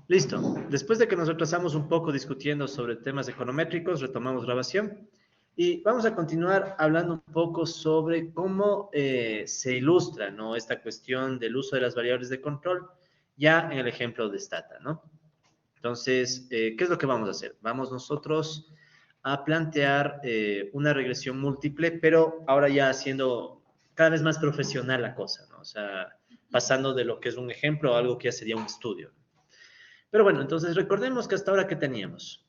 Listo. Después de que nos retrasamos un poco discutiendo sobre temas econométricos, retomamos grabación y vamos a continuar hablando un poco sobre cómo se ilustra, ¿no?, esta cuestión del uso de las variables de control ya en el ejemplo de Stata, ¿no? Entonces, ¿qué es lo que vamos a hacer? Vamos nosotros a plantear una regresión múltiple, pero ahora ya haciendo cada vez más profesional la cosa, ¿no? O sea, pasando de lo que es un ejemplo a algo que ya sería un estudio. Pero bueno, entonces recordemos que hasta ahora, ¿qué teníamos?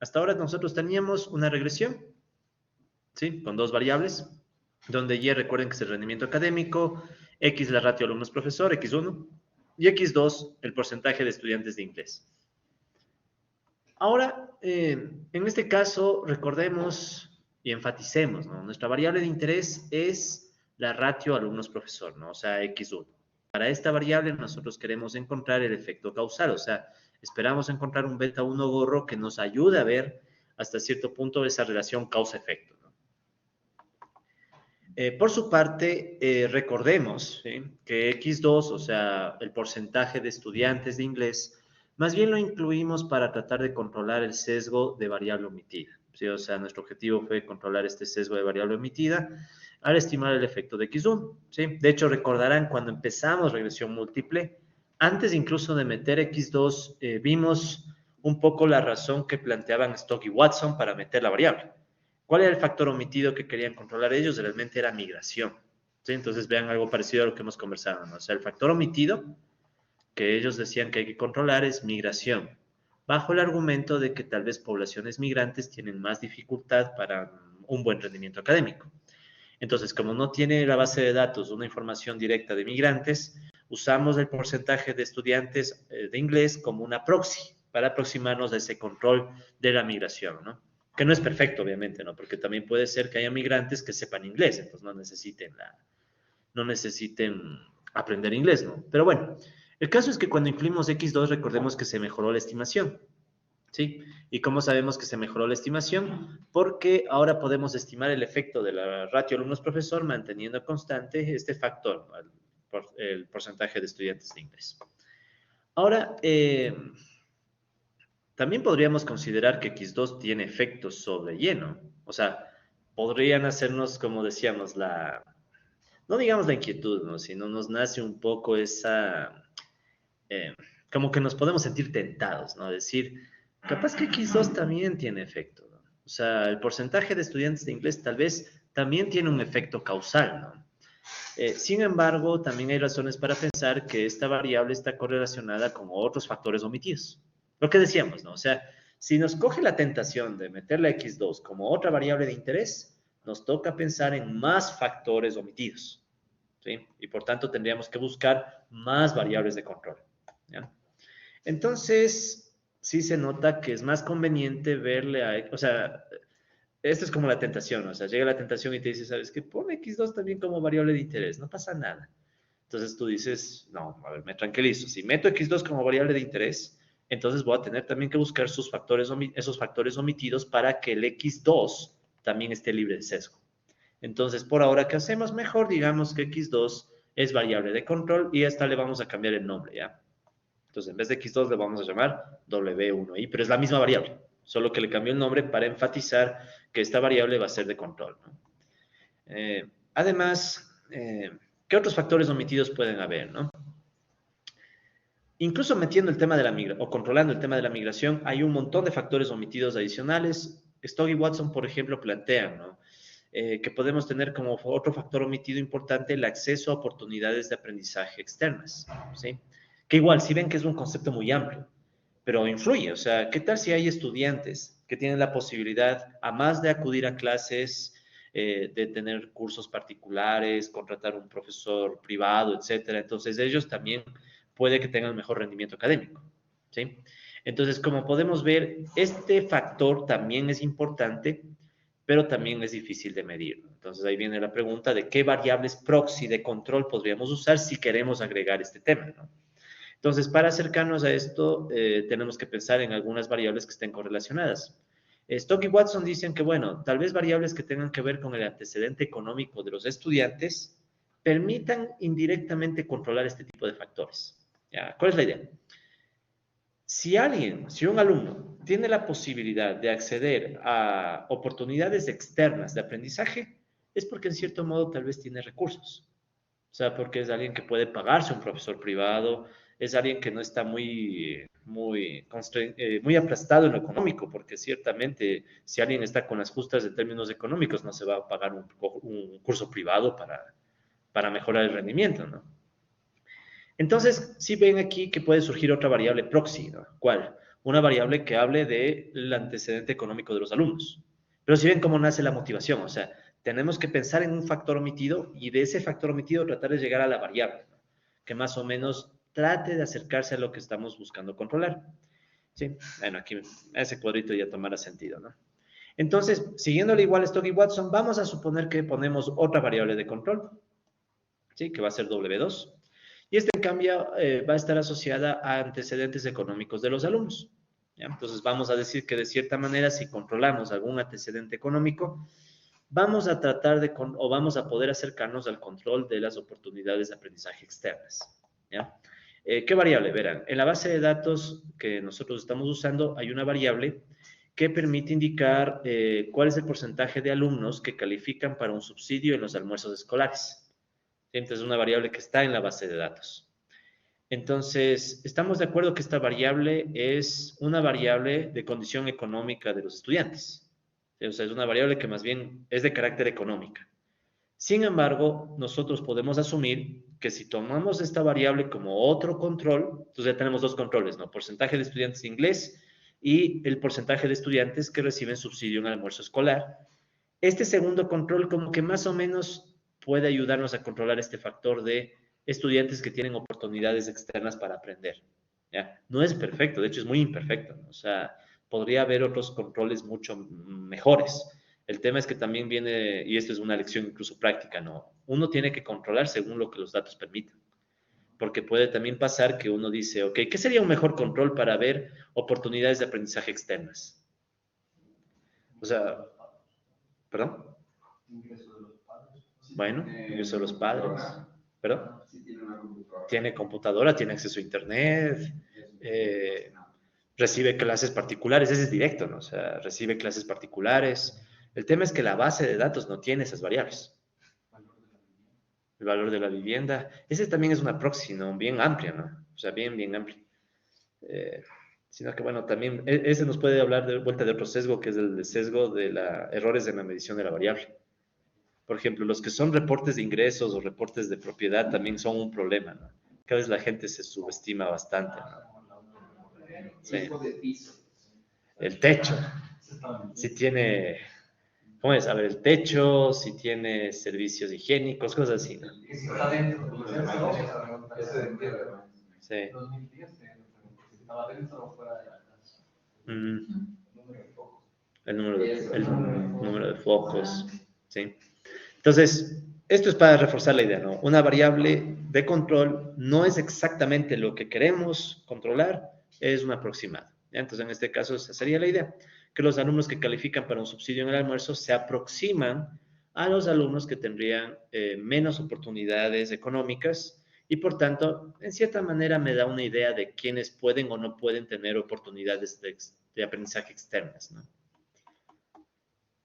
Hasta ahora nosotros teníamos una regresión, ¿sí? Con dos variables, donde Y, recuerden que es el rendimiento académico, X la ratio alumnos-profesor, X1, y X2 el porcentaje de estudiantes de inglés. Ahora, en este caso, recordemos y enfaticemos, ¿no? Nuestra variable de interés es la ratio alumnos-profesor, ¿no? O sea, X1. Para esta variable nosotros queremos encontrar el efecto causal, o sea, esperamos encontrar un beta 1 gorro que nos ayude a ver hasta cierto punto esa relación causa-efecto, ¿no? Por su parte, recordemos, ¿sí?, que X2, o sea, el porcentaje de estudiantes de inglés, más bien lo incluimos para tratar de controlar el sesgo de variable omitida, ¿sí? O sea, nuestro objetivo fue controlar este sesgo de variable omitida al estimar el efecto de X1, ¿sí? De hecho, recordarán cuando empezamos regresión múltiple, antes incluso de meter X2, vimos un poco la razón que planteaban Stock y Watson para meter la variable. ¿Cuál era el factor omitido que querían controlar ellos? Realmente era migración, ¿sí? Entonces vean algo parecido a lo que hemos conversado, ¿no? O sea, el factor omitido que ellos decían que hay que controlar es migración, bajo el argumento de que tal vez poblaciones migrantes tienen más dificultad para un buen rendimiento académico. Entonces, como no tiene la base de datos una información directa de migrantes, usamos el porcentaje de estudiantes de inglés como una proxy para aproximarnos a ese control de la migración, ¿no? Que no es perfecto, obviamente, ¿no? Porque también puede ser que haya migrantes que sepan inglés, entonces no necesiten aprender inglés, ¿no? Pero bueno, el caso es que cuando incluimos X2, recordemos que se mejoró la estimación, ¿sí? ¿Y cómo sabemos que se mejoró la estimación? Porque ahora podemos estimar el efecto de la ratio alumnos-profesor manteniendo constante este factor, el porcentaje de estudiantes de inglés. Ahora, también podríamos considerar que X2 tiene efectos sobre Y, ¿no? O sea, podrían hacernos, como decíamos, no digamos la inquietud, ¿no?, sino nos nace un poco esa, eh, como que nos podemos sentir tentados, ¿no? Decir, capaz que X2 también tiene efecto, ¿no? O sea, el porcentaje de estudiantes de inglés tal vez también tiene un efecto causal, ¿no? Sin embargo, también hay razones para pensar que esta variable está correlacionada con otros factores omitidos. Lo que decíamos, ¿no? O sea, si nos coge la tentación de meter la X2 como otra variable de interés, nos toca pensar en más factores omitidos, ¿sí? Y por tanto tendríamos que buscar más variables de control, ¿ya? Entonces, sí se nota que es más conveniente verle o sea, esto es como la tentación, o sea, llega la tentación y te dice, ¿sabes qué? Pon X2 también como variable de interés, no pasa nada. Entonces tú dices, no, a ver, me tranquilizo. Si meto X2 como variable de interés, entonces voy a tener también que buscar esos factores omitidos para que el X2 también esté libre de sesgo. Entonces, por ahora, ¿qué hacemos? Mejor digamos que X2 es variable de control y a esta le vamos a cambiar el nombre, ¿ya? Entonces, en vez de X2 le vamos a llamar W1i, pero es la misma variable, solo que le cambió el nombre para enfatizar que esta variable va a ser de control, ¿no? Además, ¿qué otros factores omitidos pueden haber, no? Incluso metiendo el tema de la migración o controlando el tema de la migración, hay un montón de factores omitidos adicionales. Stock y Watson, por ejemplo, plantean, ¿no?, que podemos tener como otro factor omitido importante el acceso a oportunidades de aprendizaje externas, ¿sí? Que igual, si ven que es un concepto muy amplio, pero influye. O sea, ¿qué tal si hay estudiantes que tienen la posibilidad, a más de acudir a clases, de tener cursos particulares, contratar un profesor privado, etcétera? Entonces, ellos también puede que tengan mejor rendimiento académico, ¿sí? Entonces, como podemos ver, este factor también es importante, pero también es difícil de medir. Entonces, ahí viene la pregunta de qué variables proxy de control podríamos usar si queremos agregar este tema, ¿no? Entonces, para acercarnos a esto, tenemos que pensar en algunas variables que estén correlacionadas. Stock y Watson dicen que, bueno, tal vez variables que tengan que ver con el antecedente económico de los estudiantes permitan indirectamente controlar este tipo de factores, ¿ya? ¿Cuál es la idea? Si un alumno tiene la posibilidad de acceder a oportunidades externas de aprendizaje, es porque en cierto modo tal vez tiene recursos. O sea, porque es alguien que puede pagarse un profesor privado, es alguien que no está muy aplastado en lo económico, porque ciertamente si alguien está con las justas de términos económicos, no se va a pagar un curso privado para mejorar el rendimiento, ¿no? Entonces, sí ven aquí que puede surgir otra variable proxy, ¿no? ¿Cuál? Una variable que hable del antecedente económico de los alumnos. Pero si ven cómo nace la motivación, o sea, tenemos que pensar en un factor omitido y de ese factor omitido tratar de llegar a la variable, ¿no? Que más o menos trate de acercarse a lo que estamos buscando controlar. ¿Sí? Bueno, aquí ese cuadrito ya tomará sentido, ¿no? Entonces, siguiéndole igual a Stock y Watson, vamos a suponer que ponemos otra variable de control, ¿sí? Que va a ser W2. Y esta, en cambio, va a estar asociada a antecedentes económicos de los alumnos. ¿Ya? Entonces, vamos a decir que de cierta manera, si controlamos algún antecedente económico, vamos a tratar de, o vamos a poder acercarnos al control de las oportunidades de aprendizaje externas. ¿Ya? ¿Qué variable? Verán, en la base de datos que nosotros estamos usando hay una variable que permite indicar cuál es el porcentaje de alumnos que califican para un subsidio en los almuerzos escolares. Entonces, es una variable que está en la base de datos. Entonces, estamos de acuerdo que esta variable es una variable de condición económica de los estudiantes. O sea, es una variable que más bien es de carácter económica. Sin embargo, nosotros podemos asumir que si tomamos esta variable como otro control, entonces ya tenemos dos controles, ¿no? Porcentaje de estudiantes de inglés y el porcentaje de estudiantes que reciben subsidio en el almuerzo escolar. Este segundo control como que más o menos puede ayudarnos a controlar este factor de estudiantes que tienen oportunidades externas para aprender. ¿Ya? No es perfecto, de hecho es muy imperfecto, ¿no? O sea, podría haber otros controles mucho mejores. El tema es que también viene, y esto es una lección incluso práctica, ¿no? Uno tiene que controlar según lo que los datos permitan. Porque puede también pasar que uno dice, ok, ¿qué sería un mejor control para ver oportunidades de aprendizaje externas? O sea, ¿perdón? Bueno, ingreso de los padres, ¿perdón? Tiene computadora, tiene acceso a internet, eh, recibe clases particulares, ese es directo, ¿no? O sea, recibe clases particulares. El tema es que la base de datos no tiene esas variables. El valor de la vivienda. Ese también es una proxy, ¿no? Bien amplia, ¿no? O sea, bien amplia. Eh, sino que, bueno, también ese nos puede hablar de vuelta de otro sesgo, que es el sesgo de errores en la medición de la variable. Por ejemplo, los que son reportes de ingresos o reportes de propiedad también son un problema, ¿no? Cada vez la gente se subestima bastante, ¿no? Sí. El techo. Si tiene, ¿cómo es? A ver, el techo, si tiene servicios higiénicos, cosas así, ¿no? Está dentro. Sí. Mm. El número de focos, ¿sí? Entonces, esto es para reforzar la idea, ¿no? Una variable de control no es exactamente lo que queremos controlar, es un aproximado. ¿Ya? Entonces, en este caso, esa sería la idea, que los alumnos que califican para un subsidio en el almuerzo se aproximan a los alumnos que tendrían menos oportunidades económicas y, por tanto, en cierta manera me da una idea de quiénes pueden o no pueden tener oportunidades de aprendizaje externas, ¿no?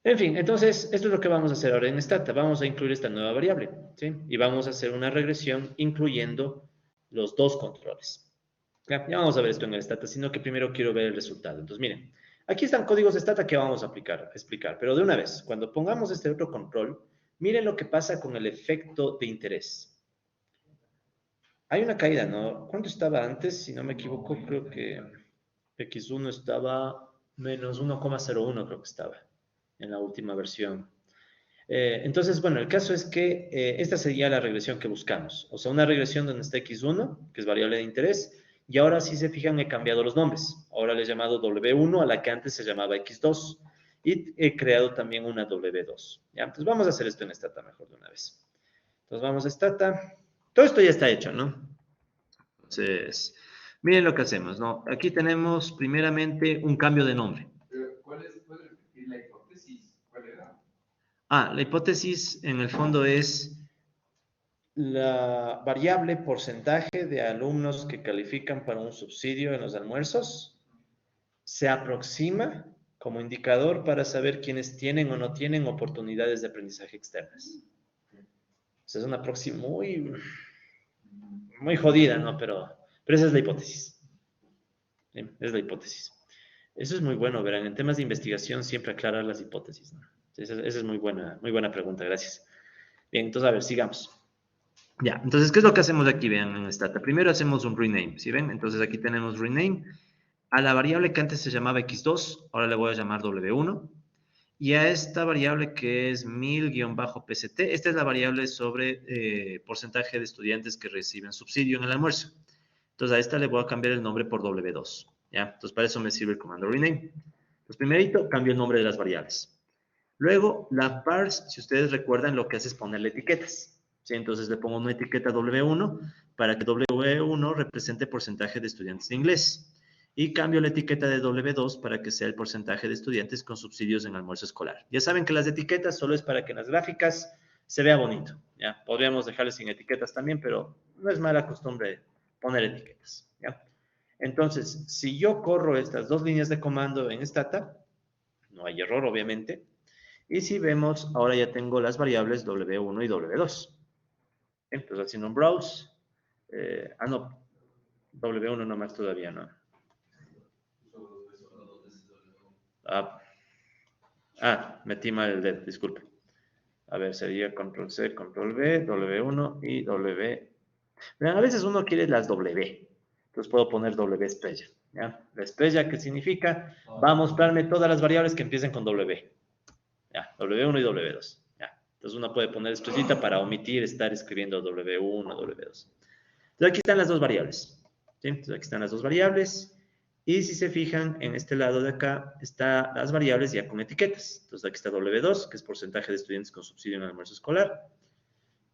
En fin, entonces, esto es lo que vamos a hacer ahora en Stata. Vamos a incluir esta nueva variable, ¿sí? Y vamos a hacer una regresión incluyendo los dos controles. Ya vamos a ver esto en el Stata, sino que primero quiero ver el resultado. Entonces, miren, aquí están códigos de Stata que vamos a explicar, pero de una vez, cuando pongamos este otro control, miren lo que pasa con el efecto de interés. Hay una caída, ¿no? ¿Cuánto estaba antes? Si no me equivoco, creo que X1 estaba menos 1,01, creo que estaba en la última versión. Entonces, bueno, el caso es que esta sería la regresión que buscamos. O sea, una regresión donde está X1, que es variable de interés, y ahora si se fijan he cambiado los nombres. Ahora le he llamado W1 a la que antes se llamaba X2 y he creado también una W2. ¿Ya? Entonces vamos a hacer esto en Stata mejor de una vez. Entonces vamos a Stata. Todo esto ya está hecho, ¿no? Entonces, miren lo que hacemos, ¿no? Aquí tenemos primeramente un cambio de nombre. ¿Puedes repetir la hipótesis? ¿Cuál era? La hipótesis en el fondo es la variable porcentaje de alumnos que califican para un subsidio en los almuerzos se aproxima como indicador para saber quiénes tienen o no tienen oportunidades de aprendizaje externas. O sea, es una próxima muy jodida, ¿no? Pero esa es la hipótesis. ¿Sí? Es la hipótesis. Eso es muy bueno, verán. En temas de investigación siempre aclarar las hipótesis, ¿no? Esa es muy buena pregunta, gracias. Bien, entonces, a ver, sigamos. Ya, entonces, ¿qué es lo que hacemos aquí? Vean en Stata. Primero hacemos un rename, ¿sí ven? Entonces aquí tenemos rename a la variable que antes se llamaba x2, ahora le voy a llamar w1. Y a esta variable que es 1000-pct, esta es la variable sobre porcentaje de estudiantes que reciben subsidio en el almuerzo. Entonces a esta le voy a cambiar el nombre por w2. ¿Ya? Entonces para eso me sirve el comando rename. Entonces primerito cambio el nombre de las variables. Luego la parse, si ustedes recuerdan, lo que hace es ponerle etiquetas. ¿Sí? Entonces le pongo una etiqueta w1 para que w1 represente porcentaje de estudiantes de inglés. Y cambio la etiqueta de W2 para que sea el porcentaje de estudiantes con subsidios en almuerzo escolar. Ya saben que las etiquetas solo es para que en las gráficas se vea bonito. ¿Ya? Podríamos dejarles sin etiquetas también, pero no es mala costumbre poner etiquetas. ¿Ya? Entonces, si yo corro estas dos líneas de comando en Stata, no hay error, obviamente. Y si vemos, ahora ya tengo las variables W1 y W2. Entonces, haciendo un browse. No, W1 nomás todavía no. Metí mal el dedo, disculpe. A ver, sería control C, control V, W1 y W. Vean, a veces uno quiere las W. Entonces puedo poner W special. ¿Ya? La special, ¿qué significa? Va a mostrarme todas las variables que empiecen con W. ¿Ya? W1 y W2. ¿Ya? Entonces uno puede poner expresita para omitir estar escribiendo W1, W2. Entonces aquí están las dos variables. ¿Sí? Entonces aquí están las dos variables. Y si se fijan, en este lado de acá están las variables ya con etiquetas. Entonces aquí está W2, que es porcentaje de estudiantes con subsidio en el almuerzo escolar.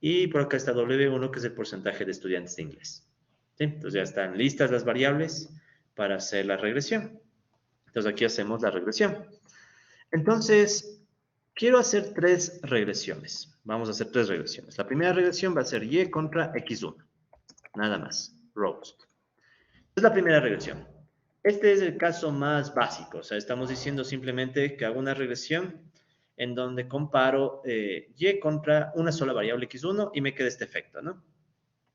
Y por acá está W1, que es el porcentaje de estudiantes de inglés. ¿Sí? Entonces ya están listas las variables para hacer la regresión. Entonces aquí hacemos la regresión. Entonces, quiero hacer tres regresiones. Vamos a hacer tres regresiones. La primera regresión va a ser Y contra X1. Nada más. Roast. Es la primera regresión. Este es el caso más básico. O sea, estamos diciendo simplemente que hago una regresión en donde comparo Y contra una sola variable X1 y me queda este efecto, ¿no?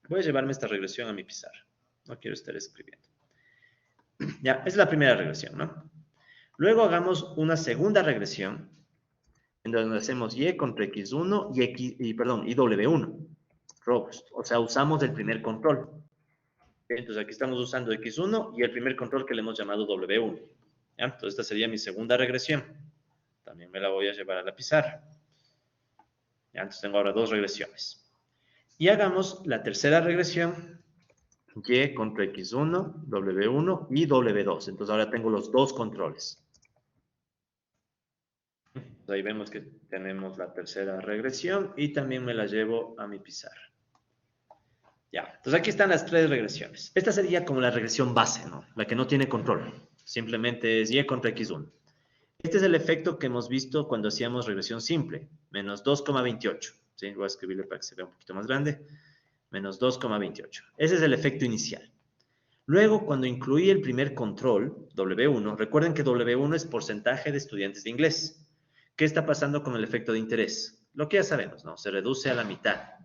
Voy a llevarme esta regresión a mi pizarra. No quiero estar escribiendo. Ya, es la primera regresión, ¿no? Luego hagamos una segunda regresión en donde hacemos Y contra X1 y W1. Robust. O sea, usamos el primer control. Entonces aquí estamos usando X1 y el primer control que le hemos llamado W1. ¿Ya? Entonces esta sería mi segunda regresión. También me la voy a llevar a la pizarra. ¿Ya? Entonces tengo ahora dos regresiones. Y hagamos la tercera regresión. Y contra X1, W1 y W2. Entonces ahora tengo los dos controles. Entonces ahí vemos que tenemos la tercera regresión y también me la llevo a mi pizarra. Ya, entonces aquí están las tres regresiones. Esta sería como la regresión base, ¿no? La que no tiene control. Simplemente es Y contra X1. Este es el efecto que hemos visto cuando hacíamos regresión simple. Menos 2,28. ¿Sí? Voy a escribirle para que se vea un poquito más grande. Menos 2,28. Ese es el efecto inicial. Luego, cuando incluí el primer control, W1, recuerden que W1 es porcentaje de estudiantes de inglés. ¿Qué está pasando con el efecto de interés? Lo que ya sabemos, ¿no? Se reduce a la mitad,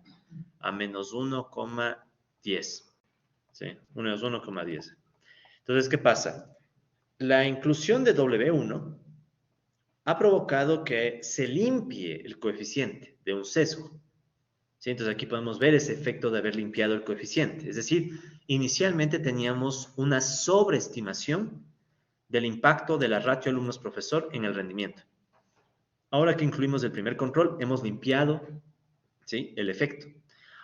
a menos 1,10. ¿Sí? Menos 1,10. Entonces, ¿qué pasa? La inclusión de W1 ha provocado que se limpie el coeficiente de un sesgo. ¿Sí? Entonces aquí podemos ver ese efecto de haber limpiado el coeficiente. Es decir, inicialmente teníamos una sobreestimación del impacto de la ratio alumnos-profesor en el rendimiento. Ahora que incluimos el primer control, hemos limpiado, ¿sí?, el efecto.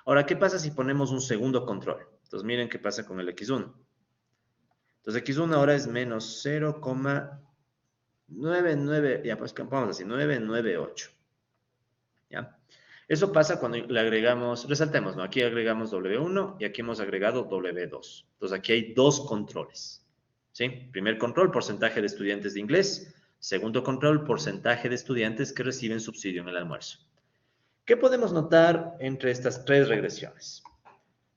Ahora, ¿qué pasa si ponemos un segundo control? Entonces, miren qué pasa con el X1. Entonces, X1 ahora es menos 0,99, ya pues vamos así, 998. ¿Ya? Eso pasa cuando le agregamos, resaltemos, ¿no? Aquí agregamos W1 y aquí hemos agregado W2. Entonces, aquí hay dos controles. ¿Sí? Primer control, porcentaje de estudiantes de inglés. Segundo control, porcentaje de estudiantes que reciben subsidio en el almuerzo. ¿Qué podemos notar entre estas tres regresiones?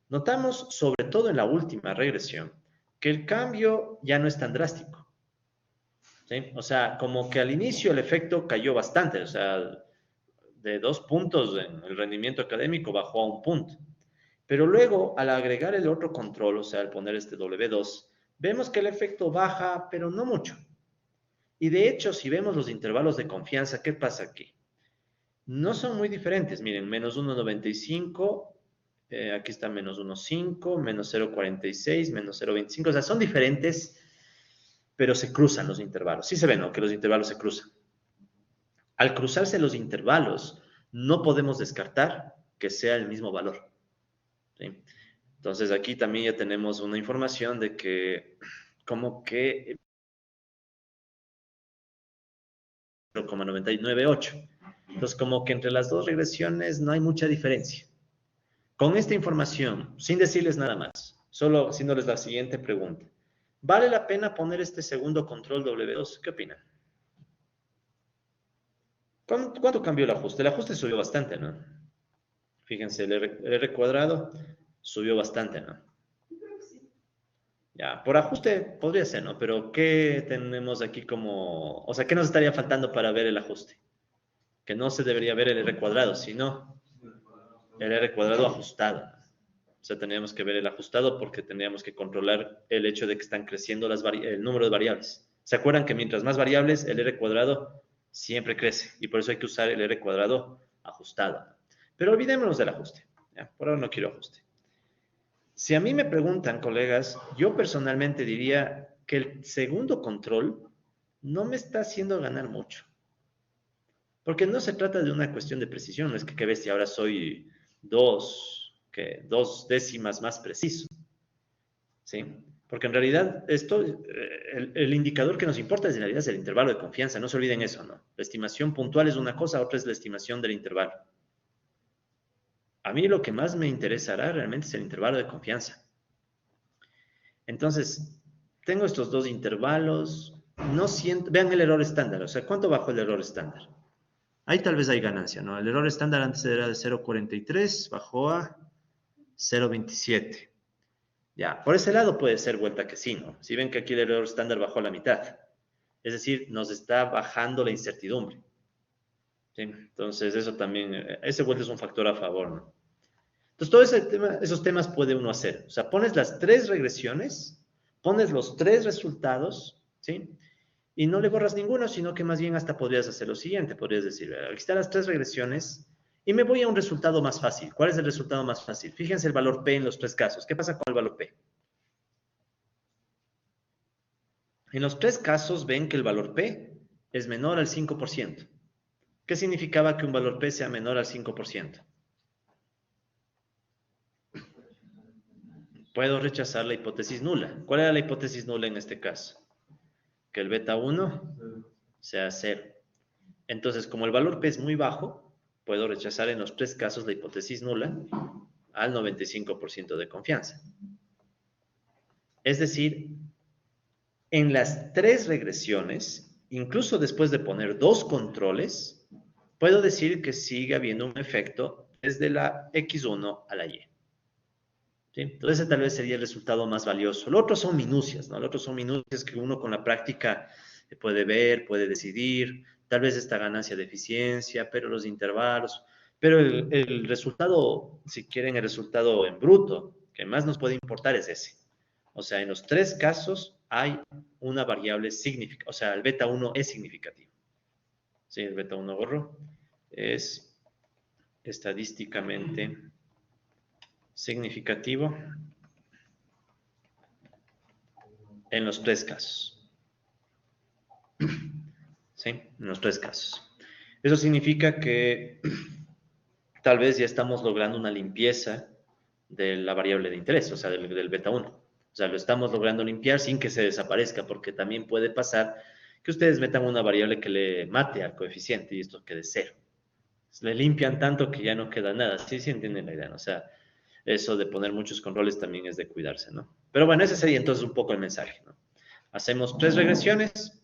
Notamos, sobre todo en la última regresión, que el cambio ya no es tan drástico. ¿Sí? O sea, como que al inicio el efecto cayó bastante, o sea, de 2 puntos en el rendimiento académico bajó a 1 punto. Pero luego, al agregar el otro control, o sea, al poner este W2, vemos que el efecto baja, pero no mucho. Y de hecho, si vemos los intervalos de confianza, ¿qué pasa aquí? No son muy diferentes. Miren, menos 1,95, aquí está menos 1,5, menos 0,46, menos 0,25. O sea, son diferentes, pero se cruzan los intervalos. Sí se ven, ¿no? Que los intervalos se cruzan. Al cruzarse los intervalos, no podemos descartar que sea el mismo valor. ¿Sí? Entonces, aquí también ya tenemos una información de que como que 0,998. Entonces, como que entre las dos regresiones no hay mucha diferencia. Con esta información, sin decirles nada más, solo haciéndoles la siguiente pregunta. ¿Vale la pena poner este segundo control W2? ¿Qué opinan? ¿Cuánto cambió el ajuste? El ajuste subió bastante, ¿no? Fíjense, el R cuadrado subió bastante, ¿no? Ya, por ajuste podría ser, ¿no? Pero ¿qué tenemos aquí como... O sea, ¿qué nos estaría faltando para ver el ajuste? Que no se debería ver el R cuadrado, sino el R cuadrado ajustado. O sea, tendríamos que ver el ajustado porque tendríamos que controlar el hecho de que están creciendo el número de variables. ¿Se acuerdan que mientras más variables, el R cuadrado siempre crece? Y por eso hay que usar el R cuadrado ajustado. Pero olvidémonos del ajuste. ¿Ya? Por ahora no quiero ajuste. Si a mí me preguntan, colegas, yo personalmente diría que el segundo control no me está haciendo ganar mucho. Porque no se trata de una cuestión de precisión, no es que qué bestia, ahora soy 2 décimas más preciso. ¿Sí? Porque en realidad esto, el indicador que nos importa es en realidad el intervalo de confianza, no se olviden eso, ¿no? La estimación puntual es una cosa, otra es la estimación del intervalo. A mí lo que más me interesará realmente es el intervalo de confianza. Entonces, tengo estos dos intervalos, no siento, vean el error estándar, o sea, ¿cuánto bajó el error estándar? Ahí tal vez hay ganancia, ¿no? El error estándar antes era de 0,43, bajó a 0,27. Ya, por ese lado puede ser vuelta que sí, ¿no? Si ven que aquí el error estándar bajó a la mitad, es decir, nos está bajando la incertidumbre. ¿Sí? Entonces, eso también, ese vuelta es un factor a favor, ¿no? Entonces, todo esos temas puede uno hacer. O sea, pones las 3 regresiones, pones los 3 resultados, ¿sí? Y no le borras ninguno, sino que más bien hasta podrías hacer lo siguiente. Podrías decir, aquí están las 3 regresiones y me voy a un resultado más fácil. ¿Cuál es el resultado más fácil? Fíjense el valor P en los 3 casos. ¿Qué pasa con el valor P? En los 3 casos ven que el valor P es menor al 5%. ¿Qué significaba que un valor P sea menor al 5%? Puedo rechazar la hipótesis nula. ¿Cuál era la hipótesis nula en este caso? Que el beta 1 sea 0. Entonces, como el valor P es muy bajo, puedo rechazar en los 3 casos la hipótesis nula al 95% de confianza. Es decir, en las 3 regresiones, incluso después de poner 2 controles, puedo decir que sigue habiendo un efecto desde la X1 a la Y. ¿Sí? Entonces, ese tal vez sería el resultado más valioso. Lo otro son minucias, ¿no? Lo otro son minucias que uno con la práctica puede ver, puede decidir, tal vez esta ganancia de eficiencia, pero los intervalos, pero el resultado, si quieren, el resultado en bruto, que más nos puede importar es ese. O sea, en los 3 casos hay una variable significativa, o sea, el beta 1 es significativo. Sí, el beta 1 gorro es estadísticamente significativo en los 3 casos. ¿Sí? En los 3 casos. Eso significa que tal vez ya estamos logrando una limpieza de la variable de interés, o sea, del beta 1. O sea, lo estamos logrando limpiar sin que se desaparezca, porque también puede pasar que ustedes metan una variable que le mate al coeficiente y esto quede 0. Le limpian tanto que ya no queda nada. Sí, sí entienden la idea, ¿no? O sea, eso de poner muchos controles también es de cuidarse, ¿no? Pero bueno, ese sería entonces un poco el mensaje, ¿no? Hacemos 3 regresiones,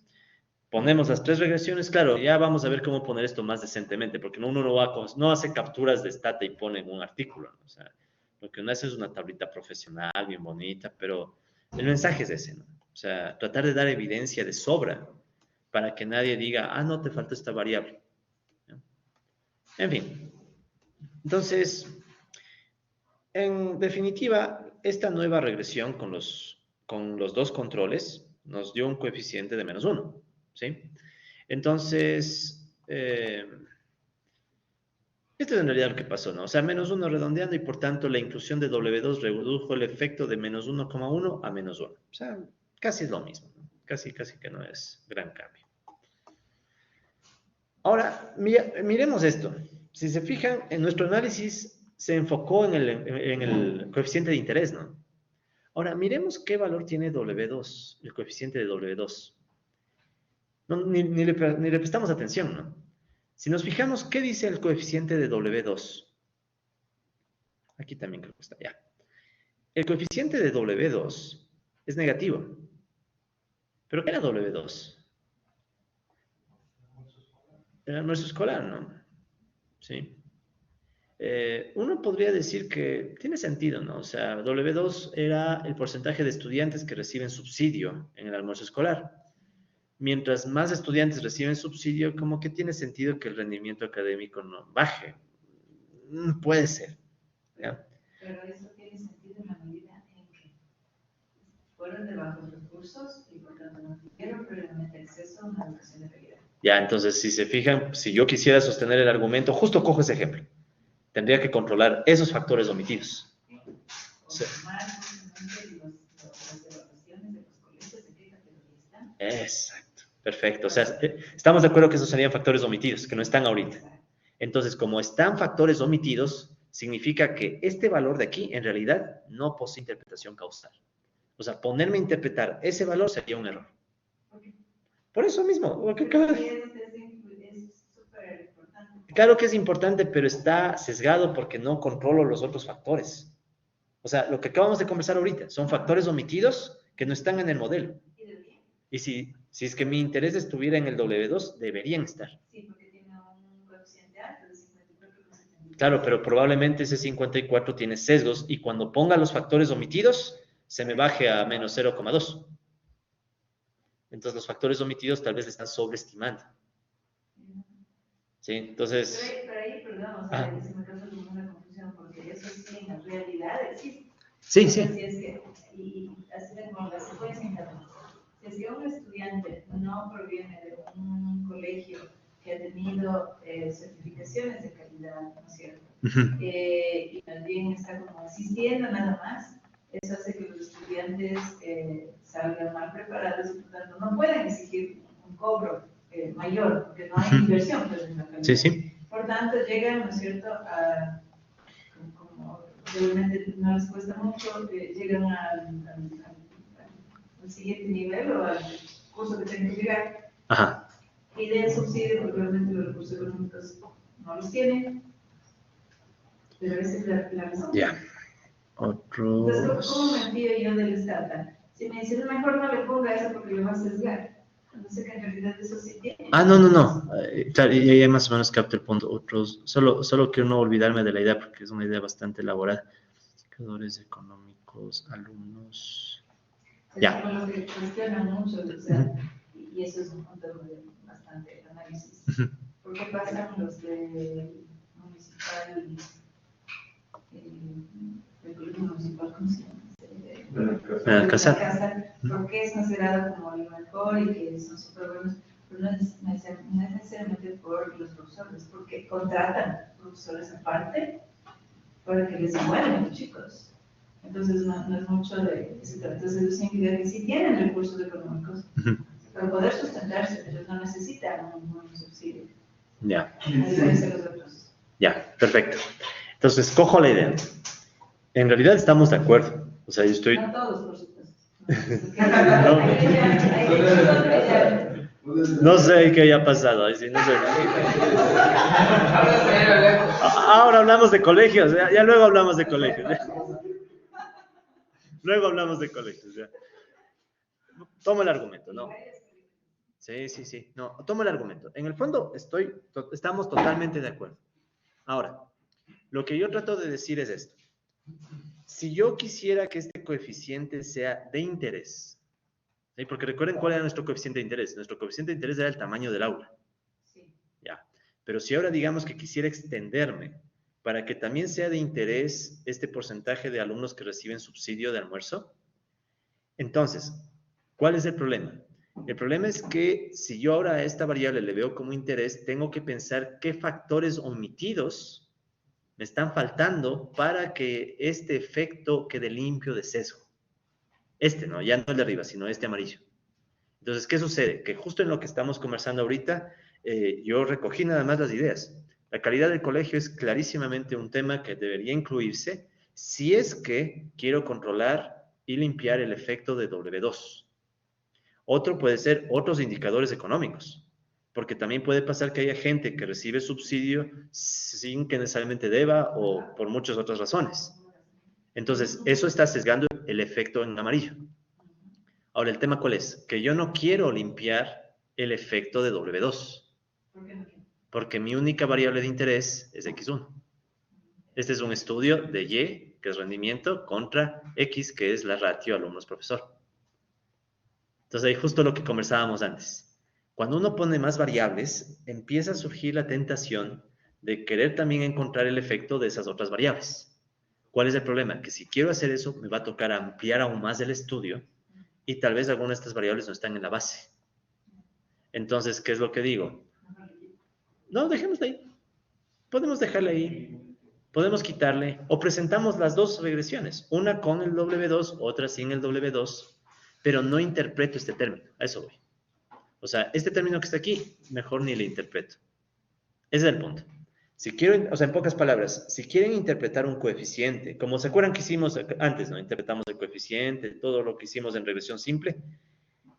Ponemos las 3 regresiones, claro, ya vamos a ver cómo poner esto más decentemente, porque uno no hace capturas de stata y pone en un artículo, ¿no? O sea, lo que uno hace es una tablita profesional, bien bonita, pero el mensaje es ese, ¿no? O sea, tratar de dar evidencia de sobra para que nadie diga, ah, no, te falta esta variable, ¿no? En fin, entonces, en definitiva, esta nueva regresión con los dos controles nos dio un coeficiente de -1, ¿sí? Entonces, esto es en realidad lo que pasó, ¿no? O sea, -1 redondeando y por tanto la inclusión de W2 redujo el efecto de -1,1 a -1. O sea, casi es lo mismo, ¿no? Casi que no es gran cambio. Ahora, miremos esto. Si se fijan, en nuestro análisis se enfocó en el coeficiente de interés, ¿no? Ahora, miremos qué valor tiene W2, el coeficiente de W2. No, ni le prestamos atención, ¿no? Si nos fijamos, ¿qué dice el coeficiente de W2? Aquí también creo que está, ya. El coeficiente de W2 es negativo. ¿Pero qué era W2? El almuerzo escolar, ¿no? Sí. Uno podría decir que tiene sentido, ¿no? O sea, W2 era el porcentaje de estudiantes que reciben subsidio en el almuerzo escolar. Mientras más estudiantes reciben subsidio, como que tiene sentido que el rendimiento académico no baje. Puede ser, ¿ya? Pero eso tiene sentido en la medida en que fueron de bajos recursos y por tanto no tuvieron previamente acceso a una educación de calidad. Ya, entonces, si se fijan, si yo quisiera sostener el argumento, justo cojo ese ejemplo. Tendría que controlar esos factores omitidos. Sí. Exacto, perfecto. O sea, estamos de acuerdo que esos serían factores omitidos, que no están ahorita. Entonces, como están factores omitidos, significa que este valor de aquí, en realidad, no posee interpretación causal. O sea, ponerme a interpretar ese valor sería un error. Por eso mismo. Porque claro que es importante, pero está sesgado porque no controlo los otros factores. O sea, lo que acabamos de conversar ahorita son factores omitidos que no están en el modelo. Y si es que mi interés estuviera en el W2, deberían estar. Sí, porque tiene un coeficiente alto de 54,74. Claro, pero probablemente ese 54 tiene sesgos y cuando ponga los factores omitidos, se me baje a menos 0,2. Entonces los factores omitidos tal vez le están sobreestimando. ¿Sí? Entonces... Pero ahí, perdón, o sea, se me causa como una confusión, porque eso sí en la realidad existe. Sí, sí. Así es que, y así de como la secuencia interna. Si es que un estudiante no proviene de un colegio que ha tenido certificaciones de calidad, ¿no es cierto? Y también está como asistiendo nada más, eso hace que los estudiantes salgan mal preparados y por tanto no pueden exigir un cobro mayor, porque no hay inversión pues, en la calidad. Sí, sí. Por tanto, llegan, ¿no es cierto?, a, como realmente no les cuesta mucho, llegan al siguiente nivel o al curso que tienen que llegar. Ajá. Piden subsidio porque realmente los recursos económicos no los tienen. Pero esa es la razón. Ya. Otros... Entonces, ¿cómo me fío yo del Estado? Si me dicen, mejor no le ponga eso porque le va a sesgar. No sé que en realidad eso sí tiene. Ah, no. Claro, y ya más o menos capto el punto. Otros, solo quiero no olvidarme de la idea porque es una idea bastante elaborada. Indicadores económicos, alumnos. Ya. Es lo que cuestionan mucho, o sea, y eso es un punto de bastante análisis. ¿Por qué pasan los de municipal, el colegio municipal, ¿cómo se llama? Casa. ¿Por qué es considerado como el mejor y que son súper buenos? Pero no es necesariamente por los profesores, porque contratan profesores aparte para que les envuelvan a los chicos. Entonces no es mucho de ese trato. Entonces eso significa que sí tienen recursos económicos para poder sustentarse, ellos no necesitan un subsidio. Ya. A diferencia de los otros. Ya, perfecto. Entonces, cojo la idea. En realidad estamos de acuerdo. O sea, yo estoy... No todos, por supuesto. No sé qué haya pasado. No sé. Ahora hablamos de colegios. Ya luego hablamos de colegios. Luego hablamos de colegios. Ya. Toma el argumento, ¿no? Sí. No, toma el argumento. En el fondo estamos totalmente de acuerdo. Ahora, lo que yo trato de decir es esto. Si yo quisiera que este coeficiente sea de interés, ¿sí? Porque recuerden cuál era nuestro coeficiente de interés. Nuestro coeficiente de interés era el tamaño del aula. Sí. Ya. Pero si ahora digamos que quisiera extenderme para que también sea de interés este porcentaje de alumnos que reciben subsidio de almuerzo, entonces, ¿cuál es el problema? El problema es que si yo ahora a esta variable le veo como interés, tengo que pensar qué factores omitidos me están faltando para que este efecto quede limpio de sesgo. Este, ¿no? Ya no el de arriba, sino este amarillo. Entonces, ¿qué sucede? Que justo en lo que estamos conversando ahorita, yo recogí nada más las ideas. La calidad del colegio es clarísimamente un tema que debería incluirse si es que quiero controlar y limpiar el efecto de W2. Otro puede ser otros indicadores económicos, porque también puede pasar que haya gente que recibe subsidio sin que necesariamente deba o por muchas otras razones. Entonces, eso está sesgando el efecto en amarillo. Ahora, ¿el tema cuál es? Que yo no quiero limpiar el efecto de W2, ¿Por qué no? porque mi única variable de interés es X1. Este es un estudio de Y, que es rendimiento, contra X, que es la ratio alumnos-profesor. Entonces, ahí justo lo que conversábamos antes. Cuando uno pone más variables, empieza a surgir la tentación de querer también encontrar el efecto de esas otras variables. ¿Cuál es el problema? Que si quiero hacer eso, me va a tocar ampliar aún más el estudio y tal vez algunas de estas variables no están en la base. Entonces, ¿qué es lo que digo? No, dejémosla ahí. Podemos dejarla ahí. Podemos quitarle o presentamos las dos regresiones, una con el W2, otra sin el W2, pero no interpreto este término. A eso voy. O sea, este término que está aquí, mejor ni le interpreto. Ese es el punto. Si quiero, o sea, en pocas palabras, si quieren interpretar un coeficiente, como se acuerdan que hicimos antes, ¿no? Interpretamos el coeficiente, todo lo que hicimos en regresión simple,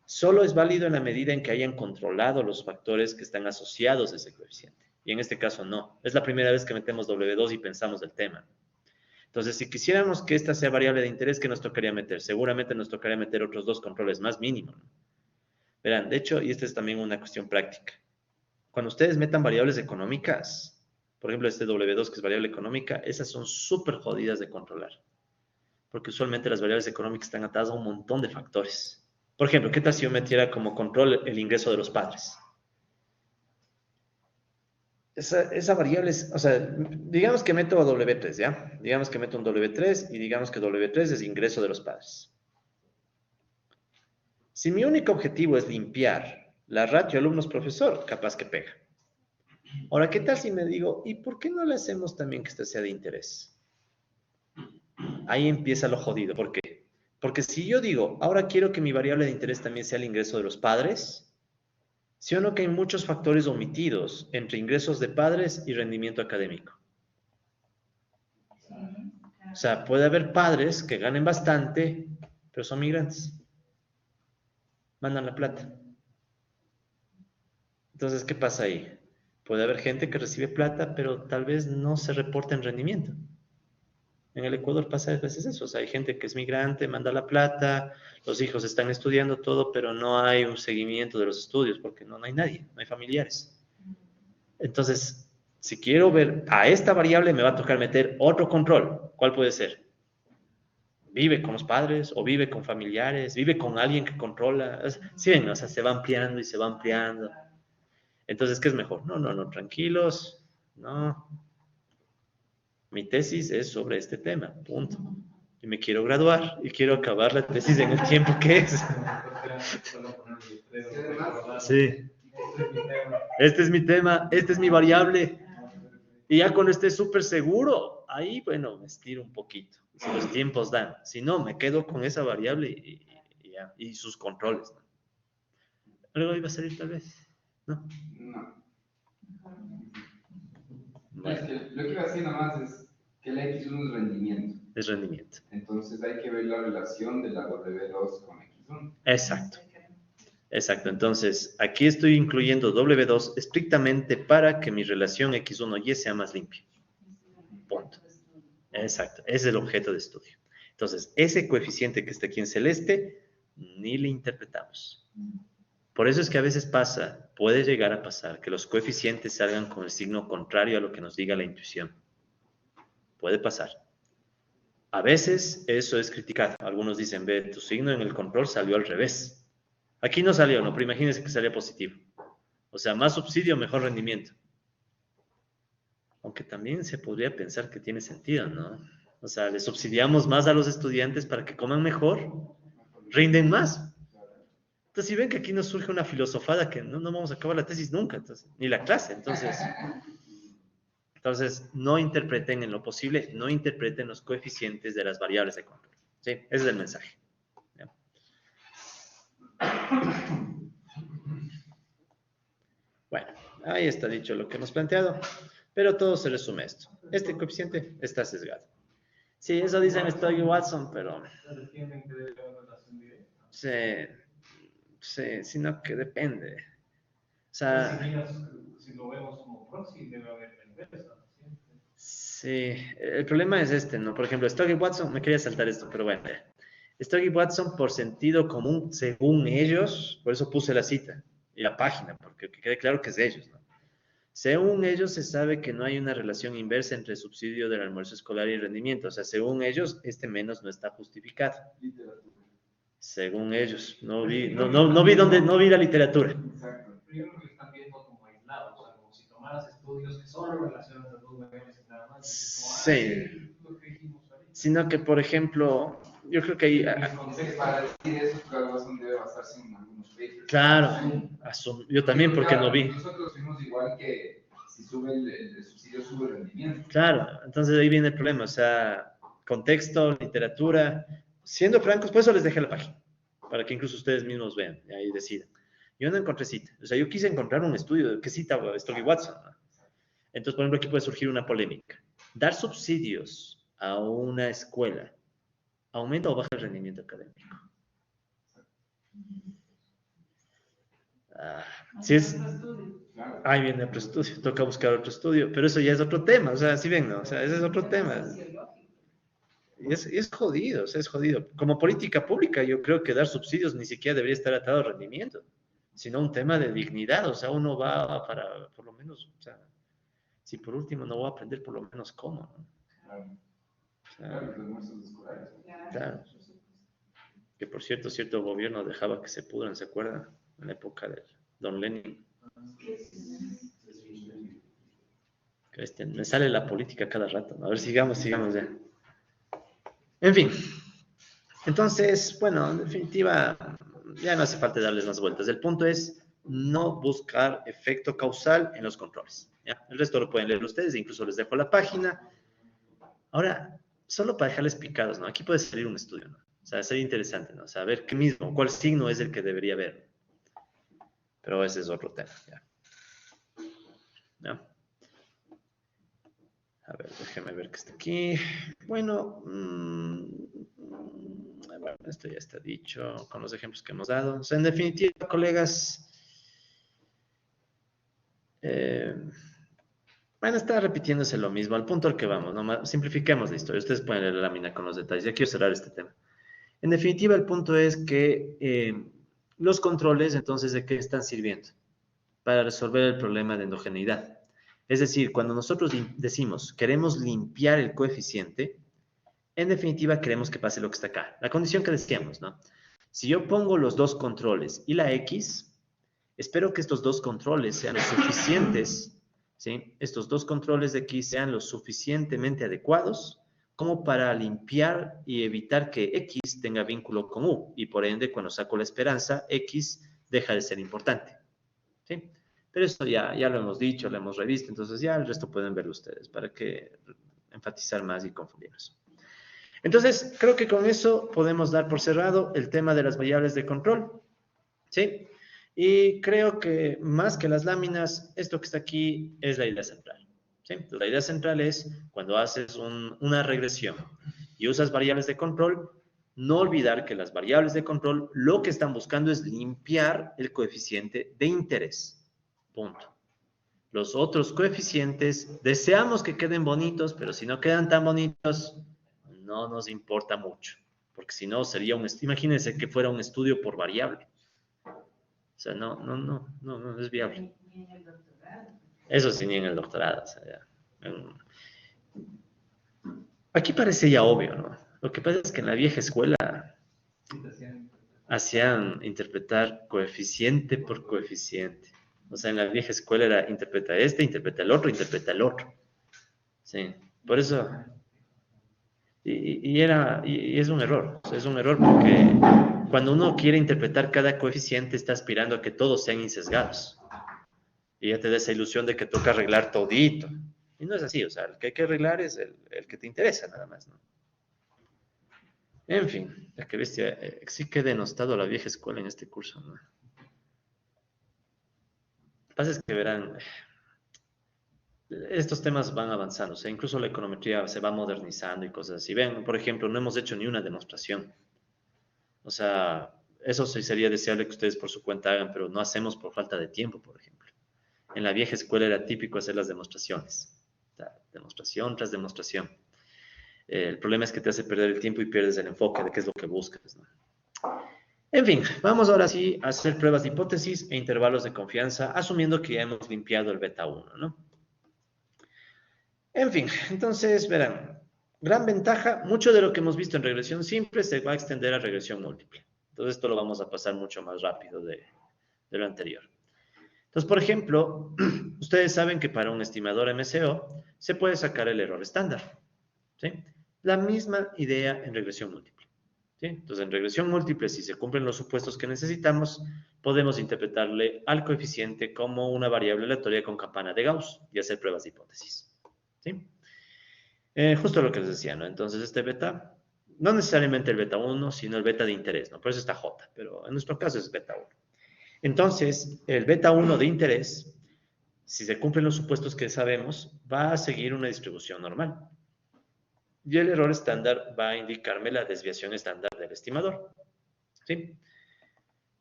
solo es válido en la medida en que hayan controlado los factores que están asociados a ese coeficiente. Y en este caso no. Es la primera vez que metemos W2 y pensamos del tema. Entonces, si quisiéramos que esta sea variable de interés, ¿qué nos tocaría meter? Seguramente nos tocaría meter otros dos controles más mínimo, ¿no? Verán, de hecho, y esta es también una cuestión práctica. Cuando ustedes metan variables económicas, por ejemplo, este W2 que es variable económica, esas son súper jodidas de controlar. Porque usualmente las variables económicas están atadas a un montón de factores. Por ejemplo, ¿qué tal si yo metiera como control el ingreso de los padres? Esa variable es, o sea, digamos que meto W3, ¿ya? Digamos que meto un W3 y digamos que W3 es ingreso de los padres. Si mi único objetivo es limpiar la ratio alumnos-profesor, capaz que pega. Ahora, ¿qué tal si me digo, ¿y por qué no le hacemos también que esta sea de interés? Ahí empieza lo jodido. ¿Por qué? Porque si yo digo, ahora quiero que mi variable de interés también sea el ingreso de los padres, ¿sí o no que hay muchos factores omitidos entre ingresos de padres y rendimiento académico? O sea, puede haber padres que ganen bastante, pero son migrantes. Mandan la plata. Entonces, ¿qué pasa ahí? Puede haber gente que recibe plata, pero tal vez no se reporta en rendimiento. En el Ecuador pasa a veces eso. O sea, hay gente que es migrante, manda la plata, los hijos están estudiando todo, pero no hay un seguimiento de los estudios porque no hay nadie, no hay familiares. Entonces, si quiero ver a esta variable, me va a tocar meter otro control. ¿Cuál puede ser? Vive con los padres o vive con familiares, vive con alguien que controla. Sí, ven, o sea, se va ampliando y se va ampliando. Entonces, ¿qué es mejor? No, tranquilos, no. Mi tesis es sobre este tema, punto. Y me quiero graduar y quiero acabar la tesis en el tiempo que es. Sí. Este es mi tema, esta es mi variable. Y ya cuando esté súper seguro, ahí, bueno, me estiro un poquito, si los tiempos dan. Si no, me quedo con esa variable y sus controles, ¿no? Algo iba a salir tal vez, ¿no? No. Bueno, Es que lo que iba a decir nomás es que el X1 es rendimiento. es rendimiento. Entonces hay que ver la relación de la W2 con X1. Exacto. Exacto, entonces aquí estoy incluyendo W2 estrictamente para que mi relación X1Y sea más limpia. Punto. Exacto, ese es el objeto de estudio. Entonces, ese coeficiente que está aquí en celeste, ni le interpretamos. Por eso es que a veces pasa, puede llegar a pasar, que los coeficientes salgan con el signo contrario a lo que nos diga la intuición. Puede pasar. A veces eso es criticado. Algunos dicen, ve, tu signo en el control salió al revés. Aquí no salió, no, pero imagínense que salía positivo. O sea, más subsidio, mejor rendimiento. Aunque también se podría pensar que tiene sentido, ¿no? O sea, le subsidiamos más a los estudiantes para que coman mejor, rinden más. Entonces, si ven que aquí nos surge una filosofada que no vamos a acabar la tesis nunca, entonces, ni la clase. Entonces, no interpreten en lo posible, no interpreten los coeficientes de las variables de control. ¿Sí? Ese es el mensaje. ¿Ya? Bueno, ahí está dicho lo que hemos planteado, pero todo se resume a esto. Este coeficiente está sesgado. Sí, eso dicen Stokes y Watson, pero... Sí, sino que depende. O sea... Si lo vemos como proxy, debe haber la inversa. Sí, el problema es este, ¿no? Por ejemplo, Stokes y Watson, me quería saltar esto, pero bueno. Stokes y Watson, por sentido común, según ellos, por eso puse la cita y la página, porque quede claro que es de ellos, ¿no? Según ellos, se sabe que no hay una relación inversa entre el subsidio del almuerzo escolar y rendimiento. O sea, según ellos, este menos no está justificado. Según ellos, no vi la literatura. Exacto. Yo creo que están viendo como aislados, o sea, como si tomaras estudios que solo relacionan las dos variables y nada más. Sí. Sino que, por ejemplo, yo creo que ahí... Para decir eso, claro, Watson debe basarse en algunos papers. Claro, yo también, porque no vi. Nosotros fuimos igual que si sube el subsidio, sube el rendimiento. Claro, entonces ahí viene el problema, o sea, contexto, literatura. Siendo francos, por eso les dejé la página, para que incluso ustedes mismos vean y ahí decidan. Yo no encontré cita, o sea, yo quise encontrar un estudio que cita Stokes y Watson, ¿no? Entonces, por ejemplo, aquí puede surgir una polémica. Dar subsidios a una escuela, ¿aumenta o baja el rendimiento académico? Si es... Ahí viene otro estudio, toca buscar otro estudio, pero eso ya es otro tema, o sea, si ven, ¿no? O sea, ese es otro tema. Y es jodido, o sea, es jodido. Como política pública, yo creo que dar subsidios ni siquiera debería estar atado al rendimiento, sino un tema de dignidad, o sea, uno va para, por lo menos, o sea, si por último no voy a aprender, por lo menos cómo, ¿no? Claro. O sea, Claro, los almuerzos escolares. claro. Que por cierto, cierto gobierno dejaba que se pudran, ¿se acuerdan? En la época de Don Lenin. Me sale la política cada rato, ¿no? A ver, sigamos ya. En fin. Entonces, bueno, en definitiva, ya no hace falta darles más vueltas. El punto es no buscar efecto causal en los controles. ¿Ya? El resto lo pueden leer ustedes, incluso les dejo la página. Ahora, solo para dejarles picados, ¿no? Aquí puede salir un estudio, ¿no? O sea, sería interesante, ¿no? Saber qué mismo, cuál signo es el que debería haber. Pero ese es otro tema, ¿ya? ¿Ya? A ver, déjeme ver qué está aquí. Bueno, esto ya está dicho con los ejemplos que hemos dado. O sea, en definitiva, colegas, bueno, está repitiéndose lo mismo, al punto al que vamos, ¿no? Simplifiquemos la historia. Ustedes pueden leer la lámina con los detalles. Ya quiero cerrar este tema. En definitiva, el punto es que los controles, entonces, ¿de qué están sirviendo? Para resolver el problema de endogeneidad. Es decir, cuando nosotros decimos queremos limpiar el coeficiente, en definitiva queremos que pase lo que está acá. La condición que decíamos, ¿no? Si yo pongo los dos controles y la X, espero que estos dos controles sean lo suficientes, ¿sí? Estos dos controles de X sean lo suficientemente adecuados como para limpiar y evitar que X tenga vínculo con U. Y por ende, cuando saco la esperanza, X deja de ser importante, ¿sí? Pero esto ya lo hemos dicho, lo hemos revisto, entonces ya el resto pueden verlo ustedes para que enfatizar más y confundirnos. Entonces, creo que con eso podemos dar por cerrado el tema de las variables de control, ¿sí? Y creo que más que las láminas, esto que está aquí es la idea central, ¿sí? Entonces, la idea central es cuando haces una regresión y usas variables de control, no olvidar que las variables de control lo que están buscando es limpiar el coeficiente de interés. Punto. Los otros coeficientes deseamos que queden bonitos, pero si no quedan tan bonitos, no nos importa mucho. Porque si no, sería imagínense que fuera un estudio por variable. O sea, no es viable. Ni en el doctorado. Eso sí, ni en el doctorado. O sea, ya. Aquí parece ya obvio, ¿no? Lo que pasa es que en la vieja escuela hacían interpretar coeficiente por coeficiente. O sea, en la vieja escuela era interpreta este, interpreta el otro, interpreta el otro. Sí, por eso. Y es un error. O sea, es un error porque cuando uno quiere interpretar cada coeficiente está aspirando a que todos sean insesgados. Y ya te da esa ilusión de que toca arreglar todito. Y no es así, o sea, el que hay que arreglar es el que te interesa nada más, ¿no? En fin, la que bestia, sí que he denostado la vieja escuela en este curso, ¿no? Lo que pasa es que verán, estos temas van avanzando, o sea, incluso la econometría se va modernizando y cosas así. Ven, por ejemplo, no hemos hecho ni una demostración. O sea, eso sí sería deseable que ustedes por su cuenta hagan, pero no hacemos por falta de tiempo, por ejemplo. En la vieja escuela era típico hacer las demostraciones. O sea, demostración tras demostración. El problema es que te hace perder el tiempo y pierdes el enfoque de qué es lo que buscas, ¿no? En fin, vamos ahora sí a hacer pruebas de hipótesis e intervalos de confianza, asumiendo que ya hemos limpiado el beta 1, ¿no? En fin, entonces, verán, gran ventaja, mucho de lo que hemos visto en regresión simple se va a extender a regresión múltiple. Entonces, esto lo vamos a pasar mucho más rápido de lo anterior. Entonces, por ejemplo, ustedes saben que para un estimador MCO se puede sacar el error estándar, ¿sí? La misma idea en regresión múltiple, ¿sí? Entonces, en regresión múltiple, si se cumplen los supuestos que necesitamos, podemos interpretarle al coeficiente como una variable aleatoria con campana de Gauss y hacer pruebas de hipótesis, ¿sí? Justo lo que les decía, ¿no? Entonces, este beta, no necesariamente el beta 1, sino el beta de interés, ¿no? Por eso está J, pero en nuestro caso es beta 1. Entonces, el beta 1 de interés, si se cumplen los supuestos que sabemos, va a seguir una distribución normal. Y el error estándar va a indicarme la desviación estándar del estimador, ¿sí?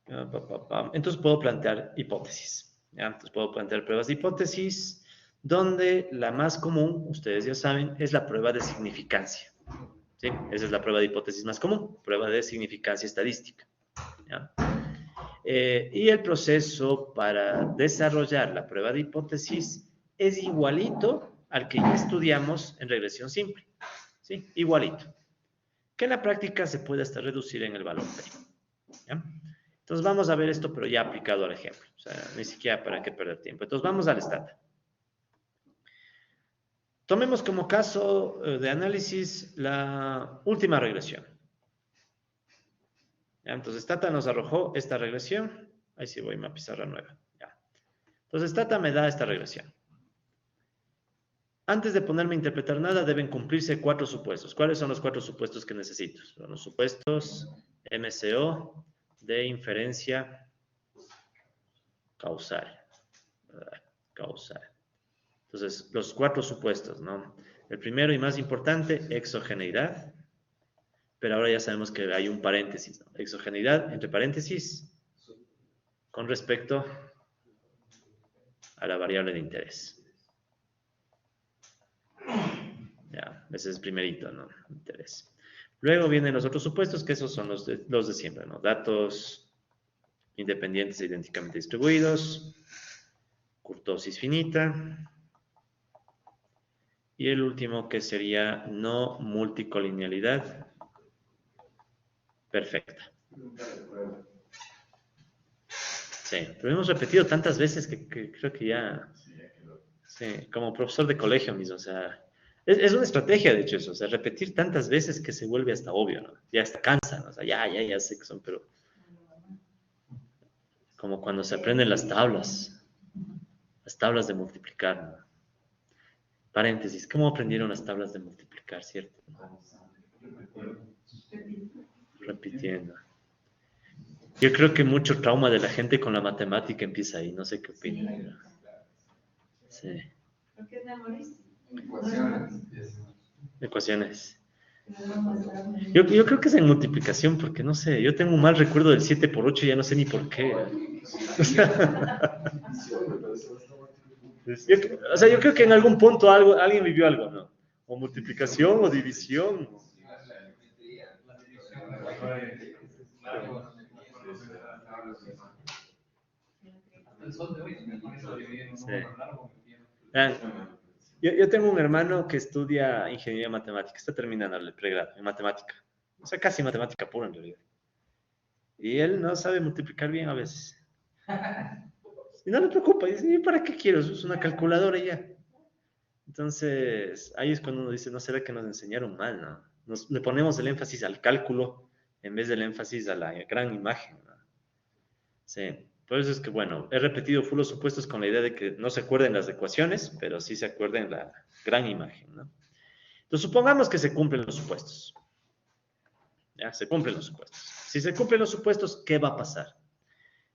Entonces puedo plantear hipótesis, ¿ya? Entonces puedo plantear pruebas de hipótesis, donde la más común, ustedes ya saben, es la prueba de significancia, ¿sí? Esa es la prueba de hipótesis más común, prueba de significancia estadística, ¿ya? Y el proceso para desarrollar la prueba de hipótesis es igualito al que ya estudiamos en regresión simple, ¿sí? Igualito. Que en la práctica se puede hasta reducir en el valor P, ¿ya? Entonces vamos a ver esto, pero ya aplicado al ejemplo. O sea, ni siquiera para qué perder tiempo. Entonces vamos al estándar. Tomemos como caso de análisis la última regresión. ¿Ya? Entonces Stata nos arrojó esta regresión. Ahí sí voy a una pizarra nueva. ¿Ya? Entonces Stata me da esta regresión. Antes de ponerme a interpretar nada, deben cumplirse 4 supuestos. ¿Cuáles son los 4 supuestos que necesito? Son los supuestos MCO de inferencia causal. Causal. Entonces, los 4 supuestos, ¿no? El primero y más importante, exogeneidad. Pero ahora ya sabemos que hay un paréntesis, ¿no? Exogeneidad, entre paréntesis, con respecto a la variable de interés. Ya, ese es el primerito, ¿no? Interés. Luego vienen los otros supuestos, que esos son los de siempre, ¿no? Datos independientes e idénticamente distribuidos, kurtosis finita, y el último que sería no multicolinealidad perfecta. Sí, pero hemos repetido tantas veces que creo que ya, sí, como profesor de colegio mismo, o sea, es una estrategia de hecho eso, o sea, repetir tantas veces que se vuelve hasta obvio, ¿no? Ya hasta cansa, ¿no? O sea, ya sé que son, pero como cuando se aprenden las tablas de multiplicar, ¿no? Paréntesis, ¿cómo aprendieron las tablas de multiplicar, cierto? Repitiendo. Yo creo que mucho trauma de la gente con la matemática empieza ahí, no sé qué opinan. Sí. Porque es memorista. Ecuaciones. Yo creo que es en multiplicación, porque no sé, yo tengo un mal recuerdo del 7 por 8 y ya no sé ni por qué. O sea, yo creo que en algún punto alguien vivió algo, ¿no? O multiplicación o división. el sol de hoy, me parece dividir un Sí. número largo, me pierdo. Vean, yo tengo un hermano que estudia ingeniería matemática, está terminando el pregrado en matemática, o sea, casi matemática pura en realidad. Y él no sabe multiplicar bien a veces. Y no le preocupa, dice, ¿y para qué quiero? Es una calculadora y ya. Entonces, ahí es cuando uno dice, ¿no será que nos enseñaron mal, no? Le ponemos el énfasis al cálculo en vez del énfasis a la gran imagen, ¿no? Sí, por eso es que, bueno, he repetido full los supuestos con la idea de que no se acuerden las ecuaciones, pero sí se acuerden la gran imagen, ¿no? Entonces, supongamos que se cumplen los supuestos. ¿Ya? Se cumplen los supuestos. Si se cumplen los supuestos, ¿qué va a pasar?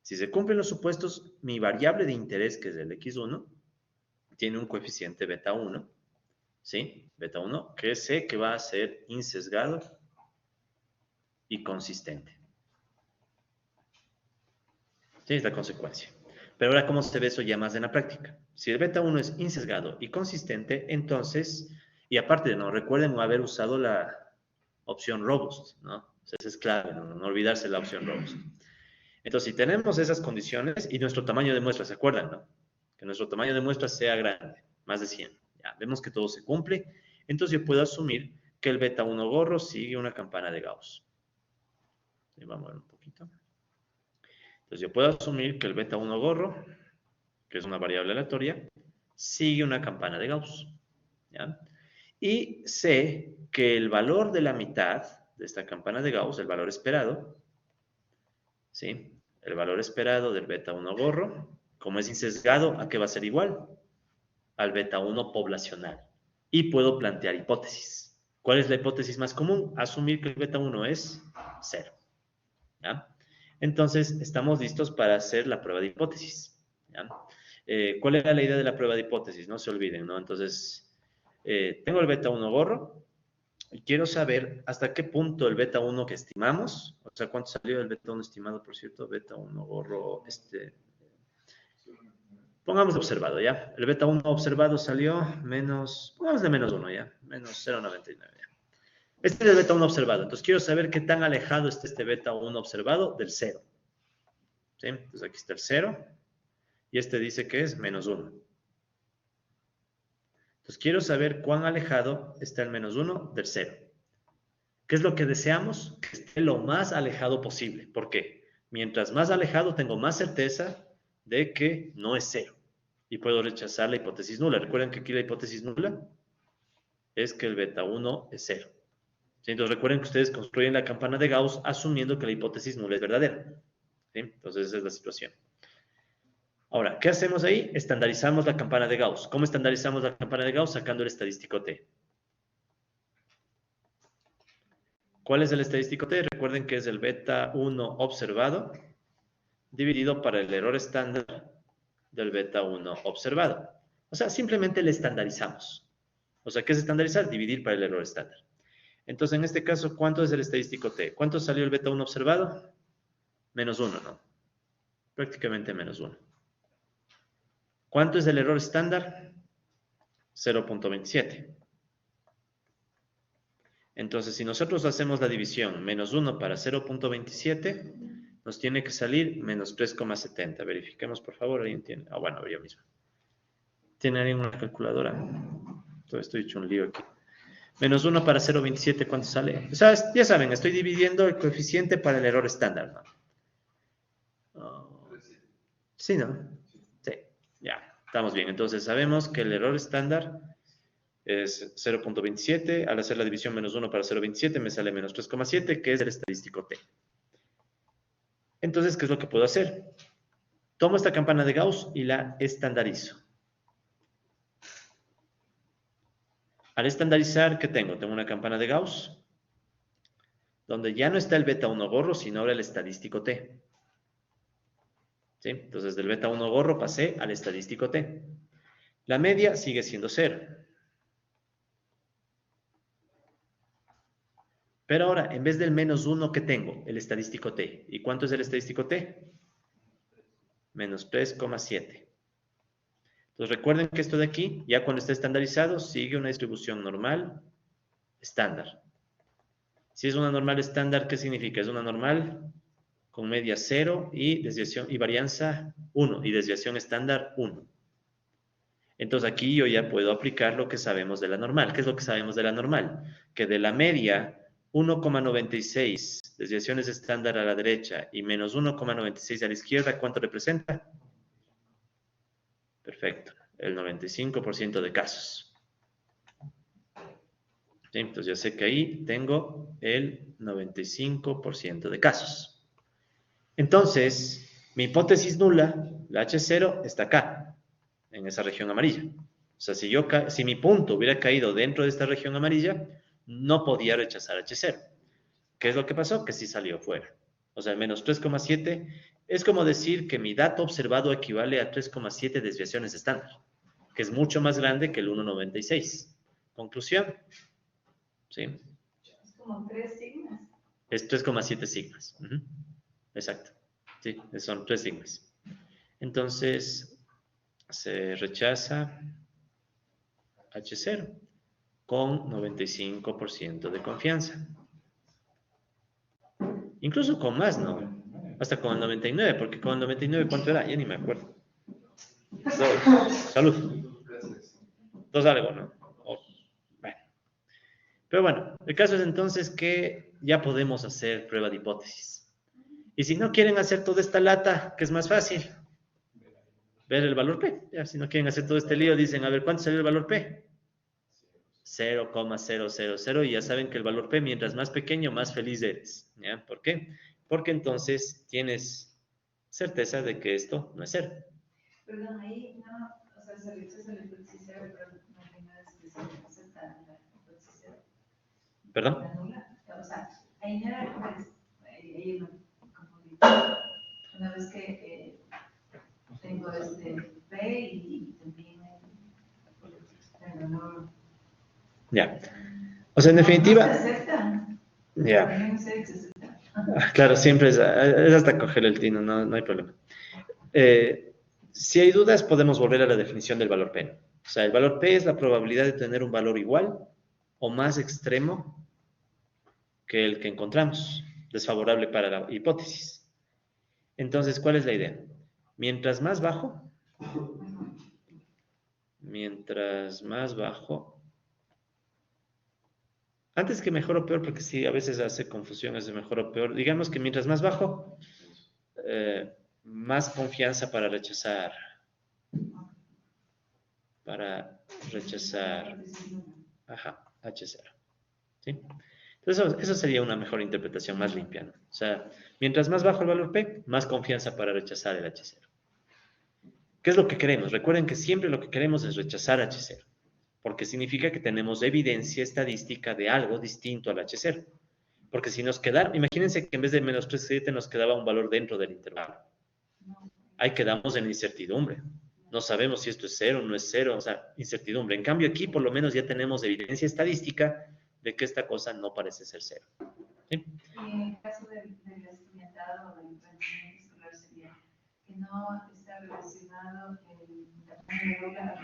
Si se cumplen los supuestos, mi variable de interés, que es el x1, tiene un coeficiente beta 1, ¿sí? Beta 1, que sé que va a ser insesgado y consistente. Sí, es la consecuencia. Pero ahora, ¿cómo se ve eso ya más en la práctica? Si el beta 1 es insesgado y consistente, entonces, y aparte, no recuerden no haber usado la opción robust, ¿no? O sea, eso es clave, no olvidarse la opción robust. Entonces, si tenemos esas condiciones y nuestro tamaño de muestra, ¿se acuerdan, no? Que nuestro tamaño de muestra sea grande, más de 100. Ya, vemos que todo se cumple. Entonces, yo puedo asumir que el beta 1 gorro sigue una campana de Gauss. Y vamos a ver un poquito. Entonces, yo puedo asumir que el beta 1 gorro, que es una variable aleatoria, sigue una campana de Gauss. ¿Ya? Y sé que el valor de la mitad de esta campana de Gauss, el valor esperado, ¿sí? El valor esperado del beta 1 gorro, como es insesgado, ¿a qué va a ser igual? Al beta 1 poblacional. Y puedo plantear hipótesis. ¿Cuál es la hipótesis más común? Asumir que el beta 1 es 0. ¿Ya? Entonces, estamos listos para hacer la prueba de hipótesis. ¿Ya? ¿Cuál era la idea de la prueba de hipótesis? No se olviden, ¿no? Entonces, tengo el beta 1 gorro y quiero saber hasta qué punto el beta 1 que estimamos, o sea, cuánto salió el beta 1 estimado, por cierto, beta 1 gorro, pongamos observado, ¿ya? El beta 1 observado salió menos, pongamos de menos 1, ¿ya? Menos 0,99, ¿ya? Este es el beta 1 observado, entonces quiero saber qué tan alejado está este beta 1 observado del 0. ¿Sí? Entonces aquí está el 0 y este dice que es menos 1. Entonces quiero saber cuán alejado está el menos 1 del 0. ¿Qué es lo que deseamos? Que esté lo más alejado posible. ¿Por qué? Mientras más alejado tengo más certeza de que no es 0 y puedo rechazar la hipótesis nula. Recuerden que aquí la hipótesis nula es que el beta 1 es 0. ¿Sí? Entonces recuerden que ustedes construyen la campana de Gauss asumiendo que la hipótesis nula es verdadera. ¿Sí? Entonces esa es la situación. Ahora, ¿qué hacemos ahí? Estandarizamos la campana de Gauss. ¿Cómo estandarizamos la campana de Gauss? Sacando el estadístico T. ¿Cuál es el estadístico T? Recuerden que es el beta 1 observado dividido para el error estándar del beta 1 observado. O sea, simplemente le estandarizamos. O sea, ¿qué es estandarizar? Dividir para el error estándar. Entonces, en este caso, ¿cuánto es el estadístico T? ¿Cuánto salió el beta 1 observado? Menos 1, ¿no? Prácticamente menos 1. ¿Cuánto es el error estándar? 0.27. Entonces, si nosotros hacemos la división menos 1 para 0.27, nos tiene que salir menos 3,70. Verifiquemos, por favor. ¿Alguien tiene? Ah, bueno, yo mismo. ¿Tiene alguien una calculadora? Todo estoy hecho un lío aquí. Menos 1 para 0.27, ¿cuánto sale? O sea, ya saben, estoy dividiendo el coeficiente para el error estándar, ¿no? Sí, ¿no? Sí, ya, estamos bien. Entonces, sabemos que el error estándar es 0.27. Al hacer la división menos 1 para 0.27 me sale menos 3,7, que es el estadístico T. Entonces, ¿qué es lo que puedo hacer? Tomo esta campana de Gauss y la estandarizo. Al estandarizar, ¿qué tengo? Tengo una campana de Gauss donde ya no está el beta 1 gorro, sino ahora el estadístico T. ¿Sí? Entonces, del beta 1 gorro pasé al estadístico T. La media sigue siendo 0. Pero ahora, en vez del menos 1 que tengo, el estadístico T. ¿Y cuánto es el estadístico T? Menos 3,7. Entonces recuerden que esto de aquí, ya cuando está estandarizado, sigue una distribución normal estándar. Si es una normal estándar, ¿qué significa? Es una normal con media 0 y desviación y varianza 1 y desviación estándar 1. Entonces aquí yo ya puedo aplicar lo que sabemos de la normal. ¿Qué es lo que sabemos de la normal? Que de la media 1,96 desviaciones estándar a la derecha y menos 1,96 a la izquierda, ¿cuánto representa? Perfecto, el 95% de casos. ¿Sí? Entonces ya sé que ahí tengo el 95% de casos. Entonces, mi hipótesis nula, la H0, está acá, en esa región amarilla. O sea, si mi punto hubiera caído dentro de esta región amarilla, no podía rechazar H0. ¿Qué es lo que pasó? Que sí salió fuera. O sea, menos 3,7 es como decir que mi dato observado equivale a 3,7 desviaciones estándar, que es mucho más grande que el 1,96. Conclusión. ¿Sí? Es como 3 sigmas. Es 3,7 sigmas. Exacto. Sí, son 3 sigmas. Entonces, se rechaza H0 con 95% de confianza. Incluso con más, ¿no? Hasta con el 99, porque con el 99, ¿cuánto era? Ya ni me acuerdo. Salud. 2 algo, ¿no? Bueno. Pero bueno, el caso es entonces que ya podemos hacer prueba de hipótesis. Y si no quieren hacer toda esta lata, que es más fácil, ver el valor P. Ya, si no quieren hacer todo este lío, dicen, a ver, ¿cuánto salió el valor P? 0,000 y ya saben que el valor P, mientras más pequeño, más feliz eres. ¿Ya? ¿Por qué? Porque entonces tienes certeza de que esto no es cero. Perdón, ahí no, o sea, se rechaza la hipótesis cero, pero no hay nada que se acepta la hipótesis cero. ¿Perdón? La nula, o sea, ahí no era, pues, ahí me confundí. Una vez que tengo este P y también el valor. Ya. O sea, en definitiva. ¿No se acepta? Ya. No sé que se acepta. Claro, siempre es hasta coger el tino, no hay problema. Si hay dudas, podemos volver a la definición del valor P. O sea, el valor P es la probabilidad de tener un valor igual o más extremo que el que encontramos, desfavorable para la hipótesis. Entonces, ¿cuál es la idea? Mientras más bajo, antes que mejor o peor, porque sí, a veces hace confusión ese mejor o peor, digamos que mientras más bajo, más confianza para rechazar, ajá, H0, ¿sí? Entonces eso sería una mejor interpretación, más limpia, ¿no? O sea, mientras más bajo el valor P, más confianza para rechazar el H0. ¿Qué es lo que queremos? Recuerden que siempre lo que queremos es rechazar H0, porque significa que tenemos evidencia estadística de algo distinto al H0. Porque si nos quedara, imagínense que en vez de menos 3,7 nos quedaba un valor dentro del intervalo. Ahí quedamos en incertidumbre. No sabemos si esto es cero o no es cero, o sea, incertidumbre. En cambio aquí por lo menos ya tenemos evidencia estadística de que esta cosa no parece ser cero. ¿Sí? Y en el caso del estudiantado o del rendimiento escolar sería que no está relacionado el tamaño de la.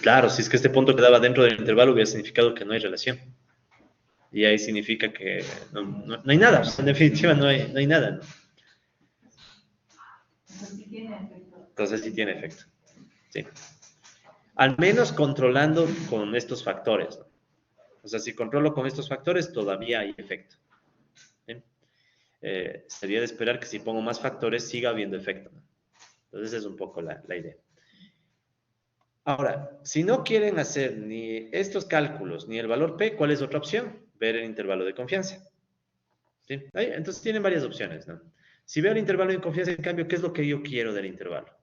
Claro, si es que este punto quedaba dentro del intervalo hubiera significado que no hay relación. Y ahí significa que no hay nada, en definitiva no hay nada, ¿no? Entonces sí tiene efecto. Entonces sí tiene efecto. Sí. Al menos controlando con estos factores, ¿no? O sea, si controlo con estos factores, todavía hay efecto. ¿Sí? Sería de esperar que si pongo más factores siga habiendo efecto, ¿no? Entonces esa es un poco la idea. Ahora, si no quieren hacer ni estos cálculos ni el valor P, ¿cuál es otra opción? Ver el intervalo de confianza. ¿Sí? Entonces tienen varias opciones, ¿no? Si veo el intervalo de confianza, en cambio, ¿qué es lo que yo quiero del intervalo?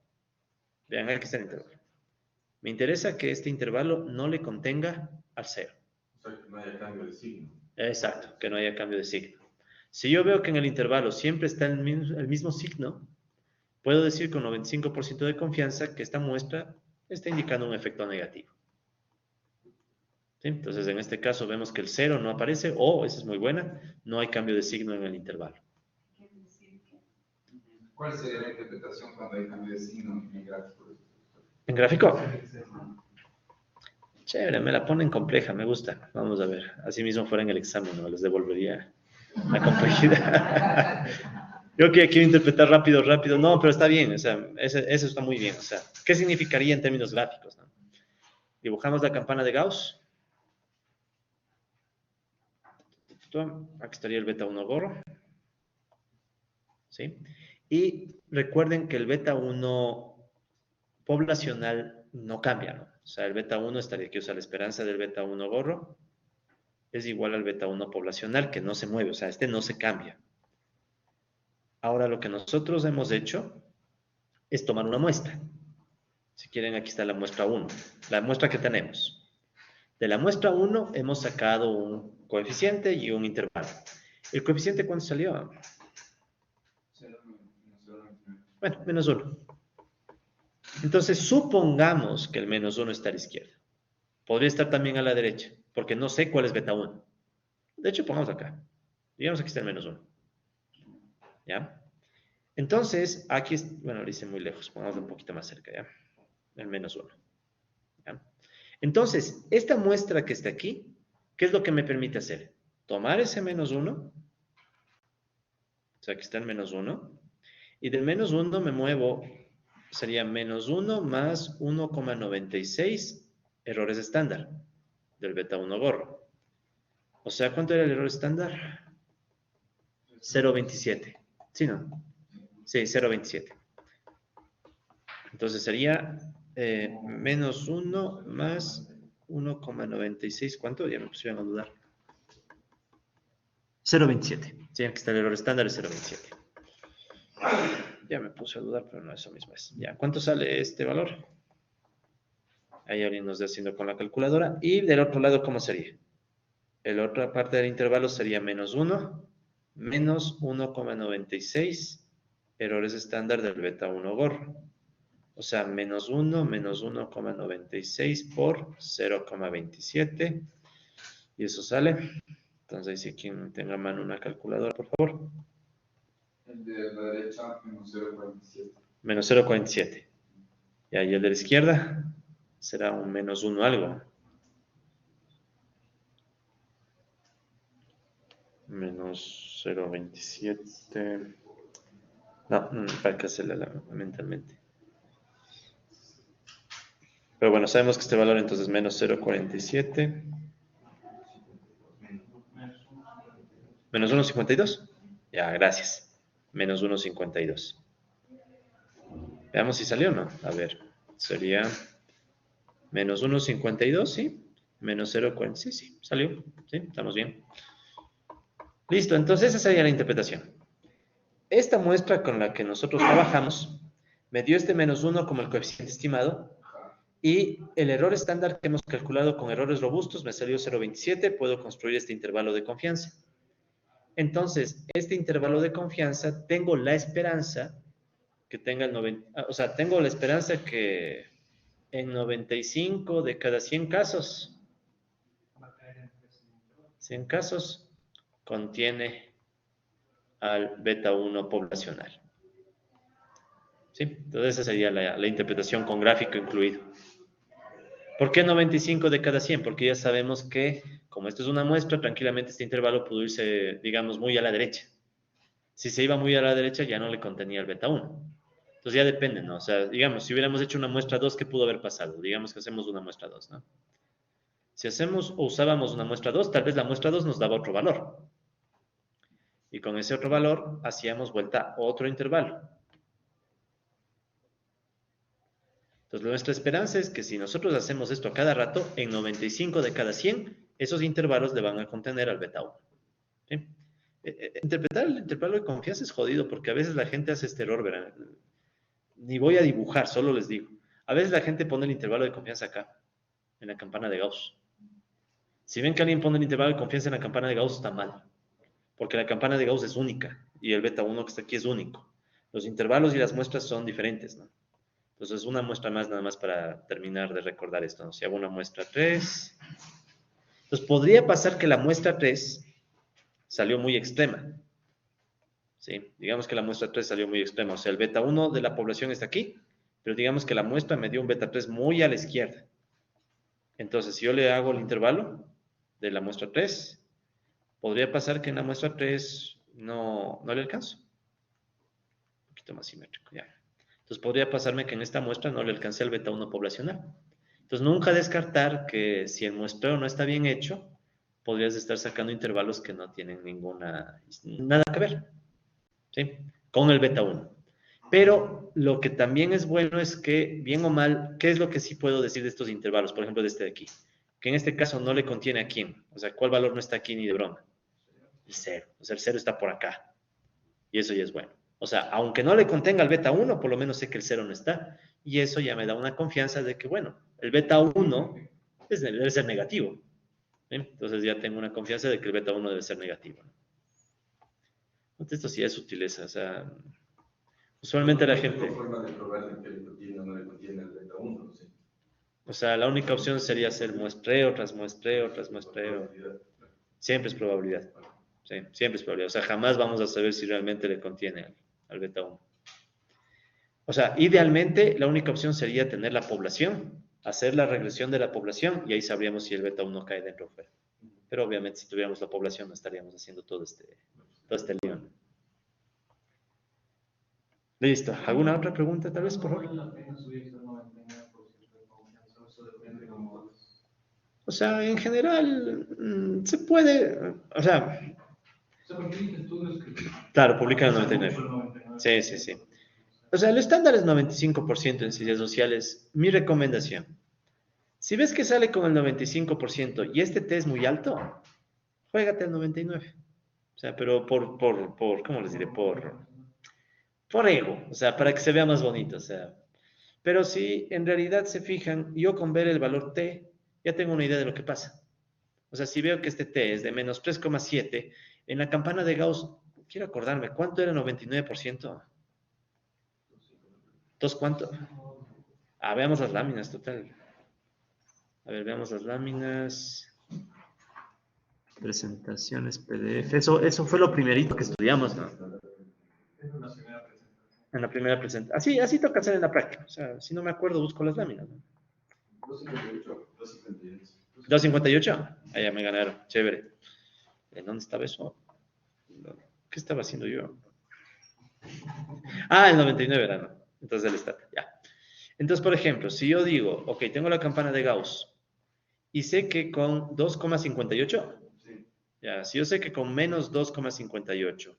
Vean, aquí está el intervalo. Me interesa que este intervalo no le contenga al cero. O sea, que no haya cambio de signo. Exacto, que no haya cambio de signo. Si yo veo que en el intervalo siempre está el mismo signo, puedo decir con 95% de confianza que esta muestra está indicando un efecto negativo. ¿Sí? Entonces, en este caso vemos que el 0 no aparece o, esa es muy buena, no hay cambio de signo en el intervalo. ¿Cuál sería la interpretación cuando hay cambio de signo en el gráfico? ¿En gráfico? Chévere, me la ponen compleja, me gusta. Vamos a ver, así mismo fuera en el examen, no les devolvería la complejidad. Yo que quiero interpretar rápido, no, pero está bien, o sea, eso está muy bien, o sea, ¿qué significaría en términos gráficos, no? Dibujamos la campana de Gauss. Aquí estaría el beta 1 gorro, ¿sí? Y recuerden que el beta 1 poblacional no cambia, ¿no? O sea, el beta 1 estaría aquí, o sea, la esperanza del beta 1 gorro es igual al beta 1 poblacional, que no se mueve, o sea, este no se cambia. Ahora, lo que nosotros hemos hecho es tomar una muestra. Si quieren, aquí está la muestra 1, la muestra que tenemos. De la muestra 1 hemos sacado un coeficiente y un intervalo. ¿El coeficiente cuánto salió? Bueno, menos 1. Entonces, supongamos que el menos 1 está a la izquierda. Podría estar también a la derecha, porque no sé cuál es beta 1. De hecho, pongamos acá. Digamos que aquí está el menos 1. ¿Ya? Entonces, aquí, bueno, lo hice muy lejos. Pongamos un poquito más cerca, ¿ya? El menos 1. ¿Ya? Entonces, esta muestra que está aquí, ¿qué es lo que me permite hacer? Tomar ese menos 1, o sea, aquí está el menos 1, y del menos 1 me muevo, sería menos 1 más 1,96 errores estándar del beta 1 gorro. O sea, ¿cuánto era el error estándar? 0,27. ¿Sí, no? Sí, 0,27. Entonces sería menos 1 más 1,96. ¿Cuánto? Ya me pusieron a dudar. 0,27. Sí, aquí está el error estándar, es 0,27. Ya me puse a dudar, pero no, eso mismo es. Ya, ¿cuánto sale este valor? Ahí alguien nos está haciendo con la calculadora. Y del otro lado, ¿cómo sería? La otra parte del intervalo sería menos 1, menos 1,96 errores estándar del beta 1 gorro. O sea, menos 1, menos 1,96 por 0,27. Y eso sale. Entonces, si quien tenga a mano una calculadora, por favor. El de la derecha, menos 0,47. Menos 0,47. Y ahí el de la izquierda será un menos 1 algo. Menos 0,27. No, para que hacerla mentalmente. Pero bueno, sabemos que este valor entonces es menos 0,47. Menos 1,52. Ya, gracias. Menos 1,52. Veamos si salió o no. A ver, sería menos 1,52, ¿sí? Menos 0,40, sí, sí, salió. Sí, estamos bien. Listo, entonces esa sería la interpretación. Esta muestra con la que nosotros trabajamos me dio este menos 1 como el coeficiente estimado y el error estándar que hemos calculado con errores robustos me salió 0,27. Puedo construir este intervalo de confianza. Entonces, este intervalo de confianza, tengo la esperanza que tenga el 90, o sea, tengo la esperanza que en 95 de cada 100 casos, 100 casos, contiene al beta 1 poblacional. ¿Sí? Entonces esa sería la interpretación con gráfico incluido. ¿Por qué 95 de cada 100? Porque ya sabemos que, como esto es una muestra, tranquilamente este intervalo pudo irse, digamos, muy a la derecha. Si se iba muy a la derecha, ya no le contenía el beta 1. Entonces ya depende, ¿no? O sea, digamos, si hubiéramos hecho una muestra 2, ¿qué pudo haber pasado? Digamos que hacemos una muestra 2, ¿no? Si hacemos o usábamos una muestra 2, tal vez la muestra 2 nos daba otro valor. Y con ese otro valor hacíamos vuelta a otro intervalo. Entonces nuestra esperanza es que si nosotros hacemos esto a cada rato, en 95 de cada 100, esos intervalos le van a contener al beta 1. ¿Sí? Interpretar el intervalo de confianza es jodido porque a veces la gente hace este error, ¿verdad? Ni voy a dibujar, solo les digo. A veces la gente pone el intervalo de confianza acá, en la campana de Gauss. Si ven que alguien pone el intervalo de confianza en la campana de Gauss, está mal. Porque la campana de Gauss es única y el beta 1 que está aquí es único. Los intervalos y las muestras son diferentes, ¿no? Entonces, una muestra más nada más para terminar de recordar esto, ¿no? Si hago una muestra 3. Entonces, podría pasar que la muestra 3 salió muy extrema. ¿Sí? Digamos que la muestra 3 salió muy extrema. O sea, el beta 1 de la población está aquí, pero digamos que la muestra me dio un beta 3 muy a la izquierda. Entonces, si yo le hago el intervalo de la muestra 3, podría pasar que en la muestra 3 no le alcanzo. poquito más simétrico, ya. Entonces podría pasarme que en esta muestra no le alcancé el beta 1 poblacional. Entonces nunca descartar que si el muestreo no está bien hecho, podrías estar sacando intervalos que no tienen nada que ver, ¿sí? Con el beta 1. Pero lo que también es bueno es que, bien o mal, ¿qué es lo que sí puedo decir de estos intervalos? Por ejemplo, de este de aquí. Que en este caso no le contiene a quién. O sea, ¿cuál valor no está aquí ni de broma? El 0. O sea, el 0 está por acá. Y eso ya es bueno. O sea, aunque no le contenga el beta 1, por lo menos sé que el 0 no está. Y eso ya me da una confianza de que, bueno, el beta 1 debe ser negativo. ¿Sí? Entonces ya tengo una confianza de que el beta 1 debe ser negativo. Esto sí es sutileza. O sea, usualmente la gente... No hay forma de probar de que le contiene o no le contiene el beta 1, ¿sí? O sea, la única opción sería hacer muestreo tras muestreo tras muestreo. Siempre es probabilidad. Sí, siempre es probabilidad. O sea, jamás vamos a saber si realmente le contiene al beta 1. O sea, idealmente la única opción sería tener la población, hacer la regresión de la población y ahí sabríamos si el beta 1 cae dentro o fuera. Pero obviamente si tuviéramos la población no estaríamos haciendo todo este lío. Listo. ¿Alguna otra pregunta tal vez, por favor? O sea, en general se puede, o sea, claro, publican el 99. Sí, sí, sí. O sea, el estándar es 95% en ciencias sociales. Mi recomendación, si ves que sale con el 95% y este T es muy alto, juégate al 99. O sea, pero ¿cómo les diré? Por ego, o sea, para que se vea más bonito, o sea. Pero si en realidad se fijan, yo con ver el valor T, ya tengo una idea de lo que pasa. O sea, si veo que este T es de menos 3,7, en la campana de Gauss, quiero acordarme, ¿cuánto era el 99%? ¿Dos cuánto? Ah, veamos las láminas, total. A ver, veamos las láminas. Presentaciones PDF. Eso fue lo primerito que estudiamos, ¿no? En la primera presentación. Así toca hacer en la práctica. O sea, si no me acuerdo, busco las láminas, ¿no? 258. Ahí ya me ganaron. Chévere. ¿En dónde estaba eso? ¿Qué estaba haciendo yo? Ah, el 99 era, ¿no? Entonces el estat, ya. Entonces, por ejemplo, si yo digo, ok, tengo la campana de Gauss y sé que con 2,58, ya, si yo sé que con menos 2,58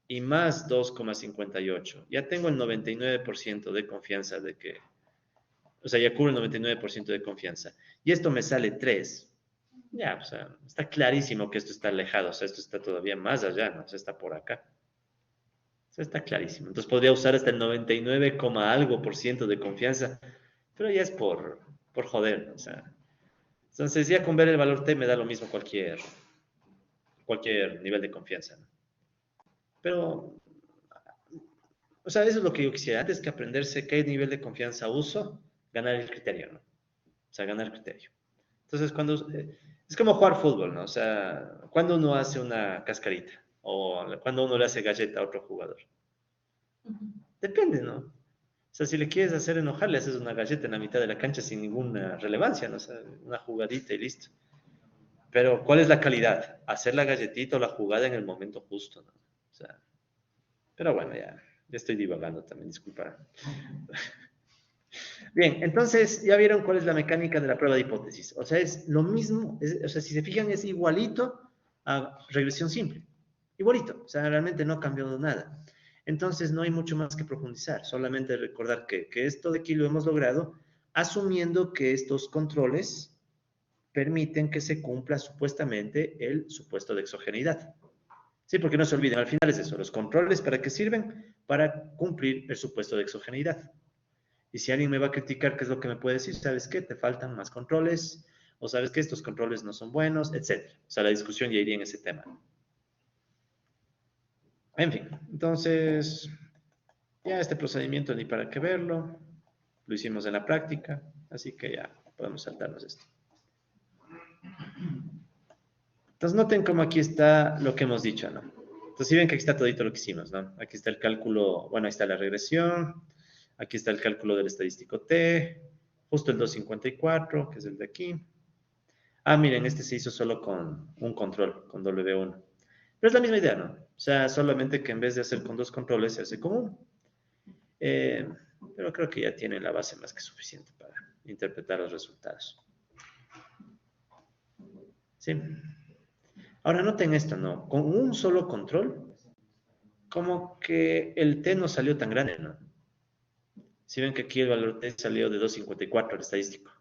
y más 2,58, ya tengo el 99% de confianza de que, o sea, ya cubro el 99% de confianza. Y esto me sale 3. Ya, o sea, está clarísimo que esto está alejado, o sea, esto está todavía más allá, ¿no? O sea, está por acá. O sea, está clarísimo. Entonces podría usar hasta el 99, algo por ciento de confianza, pero ya es por joder, ¿no? O sea, entonces ya con ver el valor T me da lo mismo cualquier nivel de confianza, ¿no? Pero, o sea, eso es lo que yo quisiera. Antes que aprenderse qué nivel de confianza uso, ganar el criterio, ¿no? O sea, ganar criterio. Entonces, es como jugar fútbol, ¿no? O sea, cuando uno hace una cascarita o cuando uno le hace galleta a otro jugador. Depende, ¿no? O sea, si le quieres hacer enojar, le haces una galleta en la mitad de la cancha sin ninguna relevancia, ¿no? O sea, una jugadita y listo. Pero, ¿cuál es la calidad? Hacer la galletita o la jugada en el momento justo, ¿no? O sea, pero bueno, ya estoy divagando también, disculpa. Bien, entonces ya vieron cuál es la mecánica de la prueba de hipótesis. O sea, es lo mismo, o sea, si se fijan, es igualito a regresión simple. Igualito, o sea, realmente no ha cambiado nada. Entonces no hay mucho más que profundizar, solamente recordar que esto de aquí lo hemos logrado asumiendo que estos controles permiten que se cumpla supuestamente el supuesto de exogeneidad. Sí, porque no se olviden, al final es eso, los controles ¿para qué sirven? Para cumplir el supuesto de exogeneidad. Y si alguien me va a criticar, ¿qué es lo que me puede decir? ¿Sabes qué? Te faltan más controles, o sabes que estos controles no son buenos, etcétera. O sea, la discusión ya iría en ese tema. En fin, entonces, ya este procedimiento ni para qué verlo, lo hicimos en la práctica, así que ya podemos saltarnos esto. Entonces noten cómo aquí está lo que hemos dicho, ¿no? Entonces si ven que aquí está todito lo que hicimos, ¿no? Aquí está el cálculo, bueno, ahí está la regresión, aquí está el cálculo del estadístico T, justo el 254, que es el de aquí. Ah, miren, este se hizo solo con un control, con W1. Pero es la misma idea, ¿no? O sea, solamente que en vez de hacer con dos controles, se hace con uno. Pero creo que ya tiene la base más que suficiente para interpretar los resultados. ¿Sí? Ahora noten esto, ¿no? Con un solo control, como que el T no salió tan grande, ¿no? Si ven que aquí el valor T salió de 2.54, el estadístico.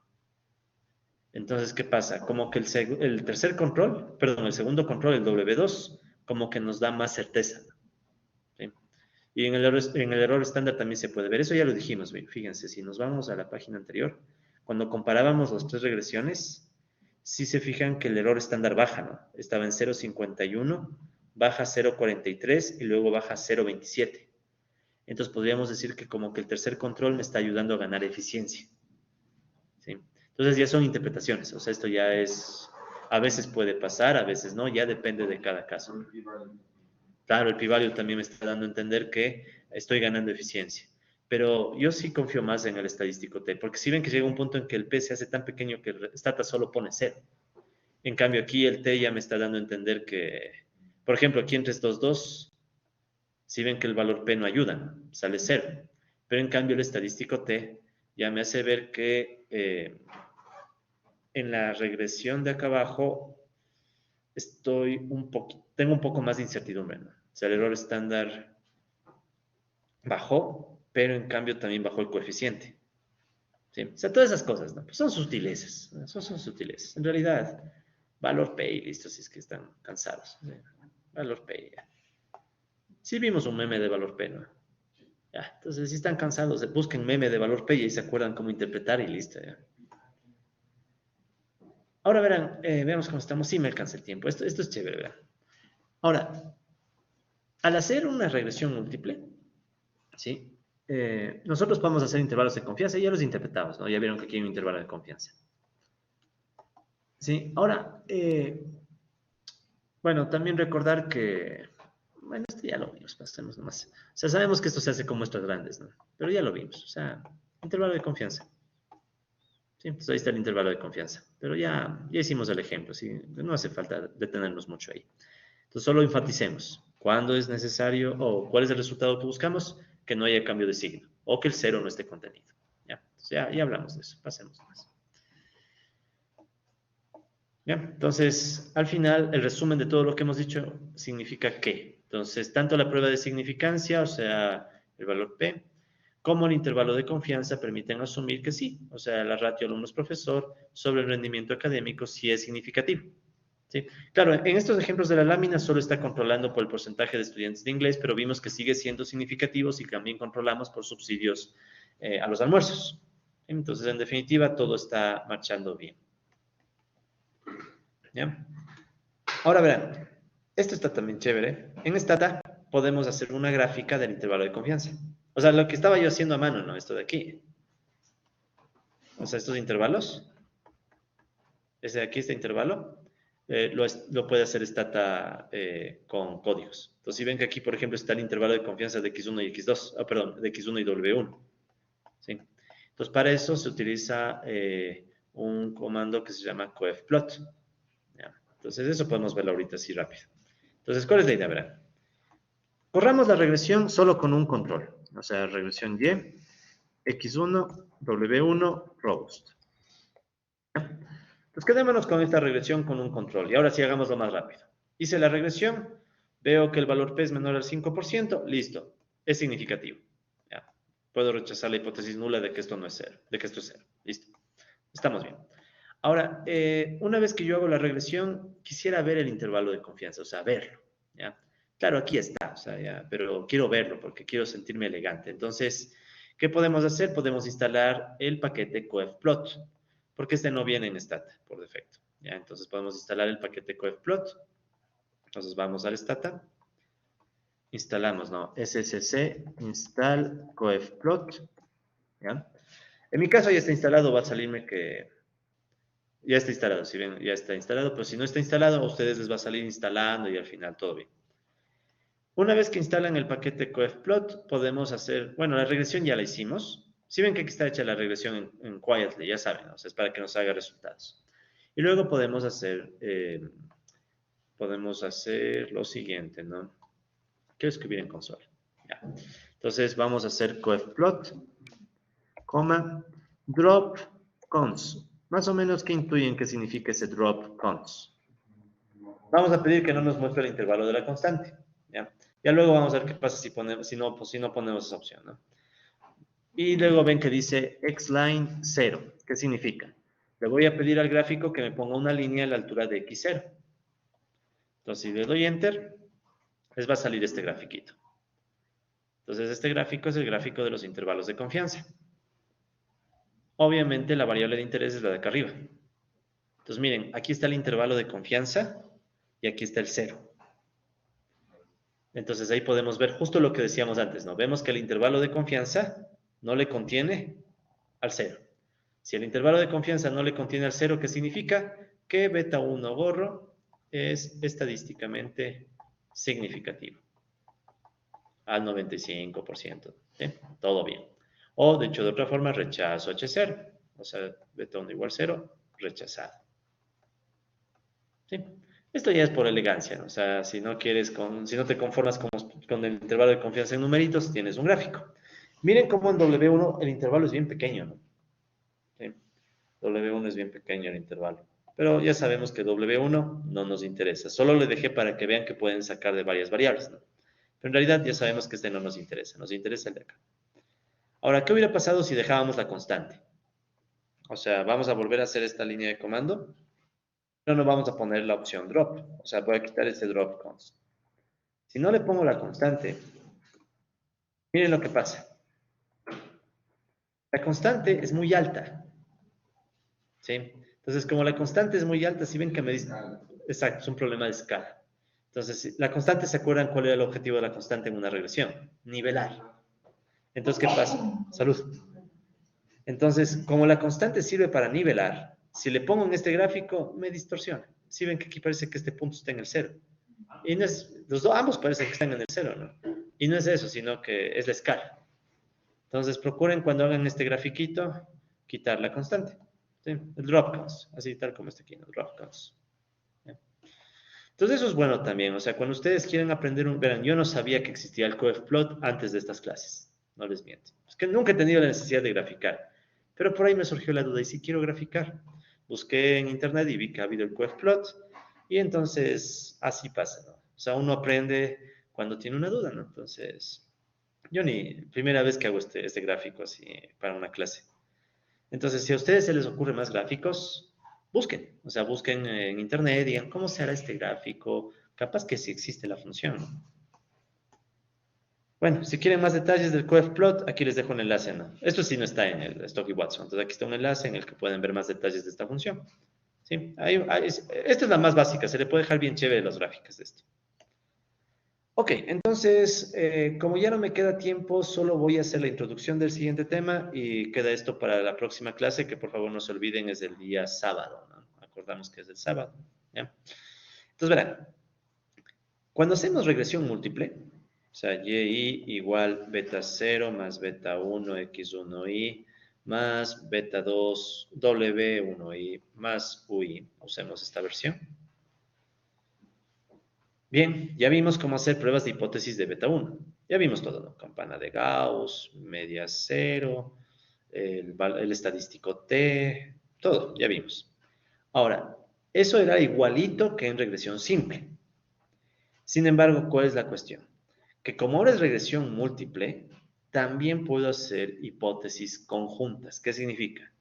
Entonces, ¿qué pasa? Como que el tercer control, perdón, el segundo control, el W2, como que nos da más certeza, ¿no? ¿Sí? Y en el error estándar también se puede ver. Eso ya lo dijimos, fíjense, si nos vamos a la página anterior, cuando comparábamos las tres regresiones, sí se fijan que el error estándar baja, ¿no? Estaba en 0.51, baja 0.43 y luego baja 0.27. Entonces podríamos decir que como que el tercer control me está ayudando a ganar eficiencia, ¿sí? Entonces ya son interpretaciones, o sea, esto ya es, a veces puede pasar, a veces no, ya depende de cada caso. Claro, el p-value también me está dando a entender que estoy ganando eficiencia, pero yo sí confío más en el estadístico T, porque si ven que llega un punto en que el P se hace tan pequeño que el Stata solo pone 0. En cambio aquí el T ya me está dando a entender que, por ejemplo, aquí entre estos dos, si ven que el valor P no ayuda, ¿no? Sale 0. Pero en cambio el estadístico T ya me hace ver que en la regresión de acá abajo tengo un poco más de incertidumbre, ¿no? O sea, el error estándar bajó, pero en cambio también bajó el coeficiente, ¿sí? O sea, todas esas cosas, ¿no? Pues son sutilezas, ¿no? Son sutilezas. En realidad, valor P y listo, si es que están cansados, ¿sí? Valor P, ya. Sí vimos un meme de valor P, ¿no? Ya, entonces, si están cansados, busquen meme de valor P y ahí se acuerdan cómo interpretar y listo, ya. Ahora verán, veamos cómo estamos. Sí me alcanza el tiempo. Esto es chévere, verán. Ahora, al hacer una regresión múltiple, ¿sí? Nosotros podemos hacer intervalos de confianza y ya los interpretamos, ¿no? Ya vieron que aquí hay un intervalo de confianza. ¿Sí? Ahora, bueno, también recordar que, bueno, esto ya lo vimos, pasemos nomás. O sea, sabemos que esto se hace con muestras grandes, ¿no? Pero ya lo vimos, o sea, intervalo de confianza. Sí, pues ahí está el intervalo de confianza. Pero ya hicimos el ejemplo, ¿sí? No hace falta detenernos mucho ahí. Entonces, solo enfaticemos cuándo es necesario o cuál es el resultado que buscamos, que no haya cambio de signo o que el cero no esté contenido. Ya, entonces ya hablamos de eso, pasemos más. Ya, entonces, al final, el resumen de todo lo que hemos dicho significa que, entonces, tanto la prueba de significancia, o sea, el valor P, como el intervalo de confianza permiten asumir que sí, o sea, la ratio alumnos-profesor sobre el rendimiento académico sí es significativo. ¿Sí? Claro, en estos ejemplos de la lámina solo está controlando por el porcentaje de estudiantes de inglés, pero vimos que sigue siendo significativo si también controlamos por subsidios a los almuerzos. Entonces, en definitiva, todo está marchando bien. ¿Ya? Ahora verán, esto está también chévere. En Stata podemos hacer una gráfica del intervalo de confianza. O sea, lo que estaba yo haciendo a mano, ¿no? Esto de aquí. O sea, estos intervalos. Ese de aquí, este intervalo, lo puede hacer Stata con códigos. Entonces, si ven que aquí, por ejemplo, está el intervalo de confianza de X1 y X2, perdón, de X1 y W1. ¿Sí? Entonces, para eso se utiliza un comando que se llama coefplot. ¿Ya? Entonces, eso podemos verlo ahorita así rápido. Entonces, ¿cuál es la idea? Verán. Corramos la regresión solo con un control. O sea, regresión Y, X1, W1, robust. Pues quedémonos con esta regresión con un control. Y ahora sí hagámoslo más rápido. Hice la regresión, veo que el valor P es menor al 5%, listo, es significativo. Ya. Puedo rechazar la hipótesis nula de que esto no es cero, de que esto es cero. Listo. Estamos bien. Ahora, una vez que yo hago la regresión, quisiera ver el intervalo de confianza, o sea, verlo. ¿Ya? Claro, aquí está, o sea, ya, pero quiero verlo porque quiero sentirme elegante. Entonces, ¿qué podemos hacer? Podemos instalar el paquete coefplot, porque este no viene en Stata por defecto. ¿Ya? Entonces podemos instalar el paquete coefplot. Entonces vamos al Stata, instalamos, ¿no? SSC install coefplot. ¿Ya? En mi caso ya está instalado, va a salirme que ya está instalado. Si ven, ya está instalado, pero si no está instalado, a ustedes les va a salir instalando y al final todo bien. Una vez que instalan el paquete coefplot, podemos hacer, bueno, la regresión ya la hicimos. Si ven que aquí está hecha la regresión en Quietly, ya saben, ¿no? O sea, es para que nos haga resultados. Y luego podemos hacer lo siguiente, ¿no? Quiero escribir en consola. Ya. Entonces vamos a hacer coefplot, coma, drop cons. Más o menos, ¿qué intuyen que significa ese drop cons? Vamos a pedir que no nos muestre el intervalo de la constante. Ya luego vamos a ver qué pasa si no ponemos esa opción, ¿no? Y luego ven que dice xline 0. ¿Qué significa? Le voy a pedir al gráfico que me ponga una línea a la altura de x0. Entonces, si le doy enter, les va a salir este grafiquito. Entonces, este gráfico es el gráfico de los intervalos de confianza. Obviamente, la variable de interés es la de acá arriba. Entonces, miren, aquí está el intervalo de confianza y aquí está el 0. Entonces, ahí podemos ver justo lo que decíamos antes, ¿no? Vemos que el intervalo de confianza no le contiene al 0. Si el intervalo de confianza no le contiene al 0, ¿qué significa? Que beta 1 gorro es estadísticamente significativo. Al 95%. ¿Sí? Todo bien. O, de hecho, de otra forma, rechazo H0. O sea, beta 1 igual 0, rechazado. ¿Sí? Esto ya es por elegancia, ¿no? O sea, si no te conformas con el intervalo de confianza en numeritos, tienes un gráfico. Miren cómo en W1 el intervalo es bien pequeño, ¿no? ¿Sí? W1 es bien pequeño el intervalo. Pero ya sabemos que W1 no nos interesa. Solo le dejé para que vean que pueden sacar de varias variables, ¿no? Pero en realidad ya sabemos que este no nos interesa. Nos interesa el de acá. Ahora, ¿qué hubiera pasado si dejábamos la constante? O sea, vamos a volver a hacer esta línea de comando. Pero no vamos a poner la opción drop. O sea, voy a quitar ese drop const. Si no le pongo la constante, miren lo que pasa. La constante es muy alta. ¿Sí? Entonces, como la constante es muy alta, si ven que me dice... Exacto, es un problema de escala. Entonces, la constante, ¿se acuerdan cuál era el objetivo de la constante en una regresión? Nivelar. Entonces, ¿qué pasa? Salud. Entonces, como la constante sirve para nivelar, si le pongo en este gráfico, me distorsiona. Si ven que aquí parece que este punto está en el 0. Y no es, ambos parecen que están en el 0, ¿no? Y no es eso, sino que es la escala. Entonces, procuren cuando hagan este grafiquito, quitar la constante. ¿Sí? El drop const, así tal como está aquí, ¿no? Drop const. ¿Sí? Entonces, eso es bueno también. O sea, cuando ustedes quieren aprender verán, yo no sabía que existía el coefplot antes de estas clases. No les miento. Es que nunca he tenido la necesidad de graficar. Pero por ahí me surgió la duda, ¿y si quiero graficar? Busqué en internet y vi que ha habido el coefplot. Y entonces, así pasa, ¿no? O sea, uno aprende cuando tiene una duda, ¿no? Entonces, primera vez que hago este gráfico así para una clase. Entonces, si a ustedes se les ocurre más gráficos, busquen. O sea, busquen en internet, digan, ¿cómo se hará este gráfico? Capaz que sí existe la función, ¿no? Bueno, si quieren más detalles del coefplot, aquí les dejo un enlace, ¿no? Esto sí no está en el Stock y Watson. Entonces, aquí está un enlace en el que pueden ver más detalles de esta función. ¿Sí? Esta es la más básica. Se le puede dejar bien chévere las gráficas de esto. Ok, entonces, como ya no me queda tiempo, solo voy a hacer la introducción del siguiente tema y queda esto para la próxima clase, que por favor no se olviden, es el día sábado, ¿no? Acordamos que es el sábado, ¿ya? Entonces, verán, cuando hacemos regresión múltiple, o sea, y igual beta 0 más beta 1 x1y más beta 2 w1y más ui, usemos esta versión. Bien, ya vimos cómo hacer pruebas de hipótesis de beta 1. Ya vimos todo, ¿no? Campana de Gauss, media 0, el estadístico T, todo, ya vimos. Ahora, eso era igualito que en regresión simple. Sin embargo, ¿cuál es la cuestión? Que como ahora es regresión múltiple, también puedo hacer hipótesis conjuntas. ¿Qué significa?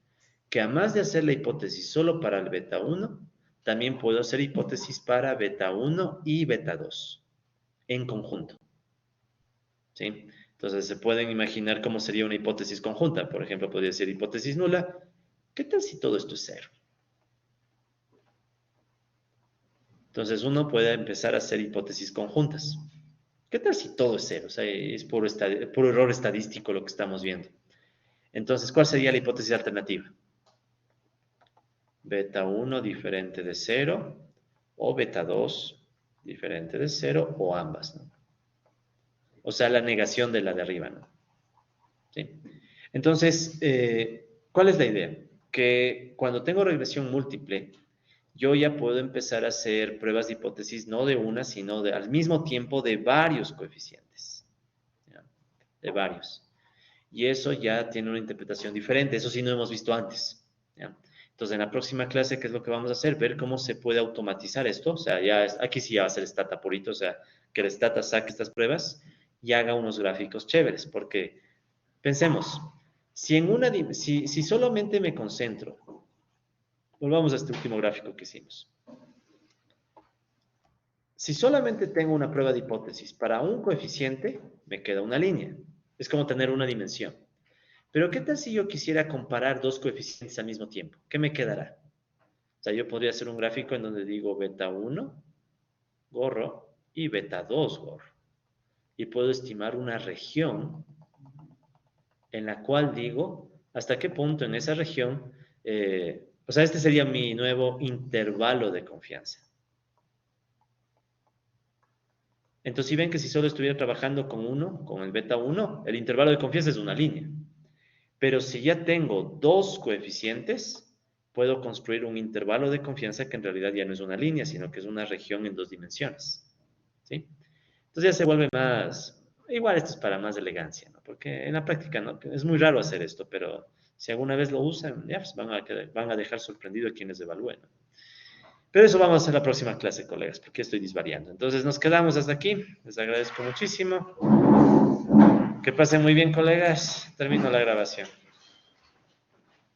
Que además de hacer la hipótesis solo para el beta 1, también puedo hacer hipótesis para beta 1 y beta 2 en conjunto. ¿Sí? Entonces se pueden imaginar cómo sería una hipótesis conjunta. Por ejemplo, podría ser hipótesis nula. ¿Qué tal si todo esto es 0? Entonces uno puede empezar a hacer hipótesis conjuntas. ¿Qué tal si todo es 0? O sea, es puro error estadístico lo que estamos viendo. Entonces, ¿cuál sería la hipótesis alternativa? Beta 1 diferente de 0 o beta 2 diferente de 0 o ambas, ¿no? O sea, la negación de la de arriba, ¿no? ¿Sí? Entonces, ¿cuál es la idea? Que cuando tengo regresión múltiple, yo ya puedo empezar a hacer pruebas de hipótesis no de una, sino al mismo tiempo de varios coeficientes. ¿Ya? de varios. Y eso ya tiene una interpretación diferente. Eso sí no hemos visto antes, ¿ya? Entonces, en la próxima clase, ¿qué es lo que vamos a hacer? Ver cómo se puede automatizar esto. O sea, aquí sí ya va a ser Stata purito, o sea, que el Stata saque estas pruebas y haga unos gráficos chéveres. Porque, pensemos, si solamente me concentro, volvamos a este último gráfico que hicimos. Si solamente tengo una prueba de hipótesis para un coeficiente, me queda una línea. Es como tener una dimensión. Pero ¿qué tal si yo quisiera comparar dos coeficientes al mismo tiempo? ¿Qué me quedará? O sea, yo podría hacer un gráfico en donde digo beta 1, gorro, y beta 2, gorro. Y puedo estimar una región en la cual digo hasta qué punto en esa región, o sea, este sería mi nuevo intervalo de confianza. Entonces, si ven que si solo estuviera trabajando con el beta 1, el intervalo de confianza es una línea. Pero si ya tengo dos coeficientes, puedo construir un intervalo de confianza que en realidad ya no es una línea, sino que es una región en dos dimensiones. ¿Sí? Entonces ya se vuelve más... Igual esto es para más elegancia, ¿no? Porque en la práctica no, es muy raro hacer esto, pero si alguna vez lo usan, ya pues van a dejar sorprendido a quienes evalúen, ¿no? Pero eso vamos a hacer la próxima clase, colegas, porque estoy disvariando. Entonces nos quedamos hasta aquí. Les agradezco muchísimo. Que pasen muy bien, colegas. Termino la grabación.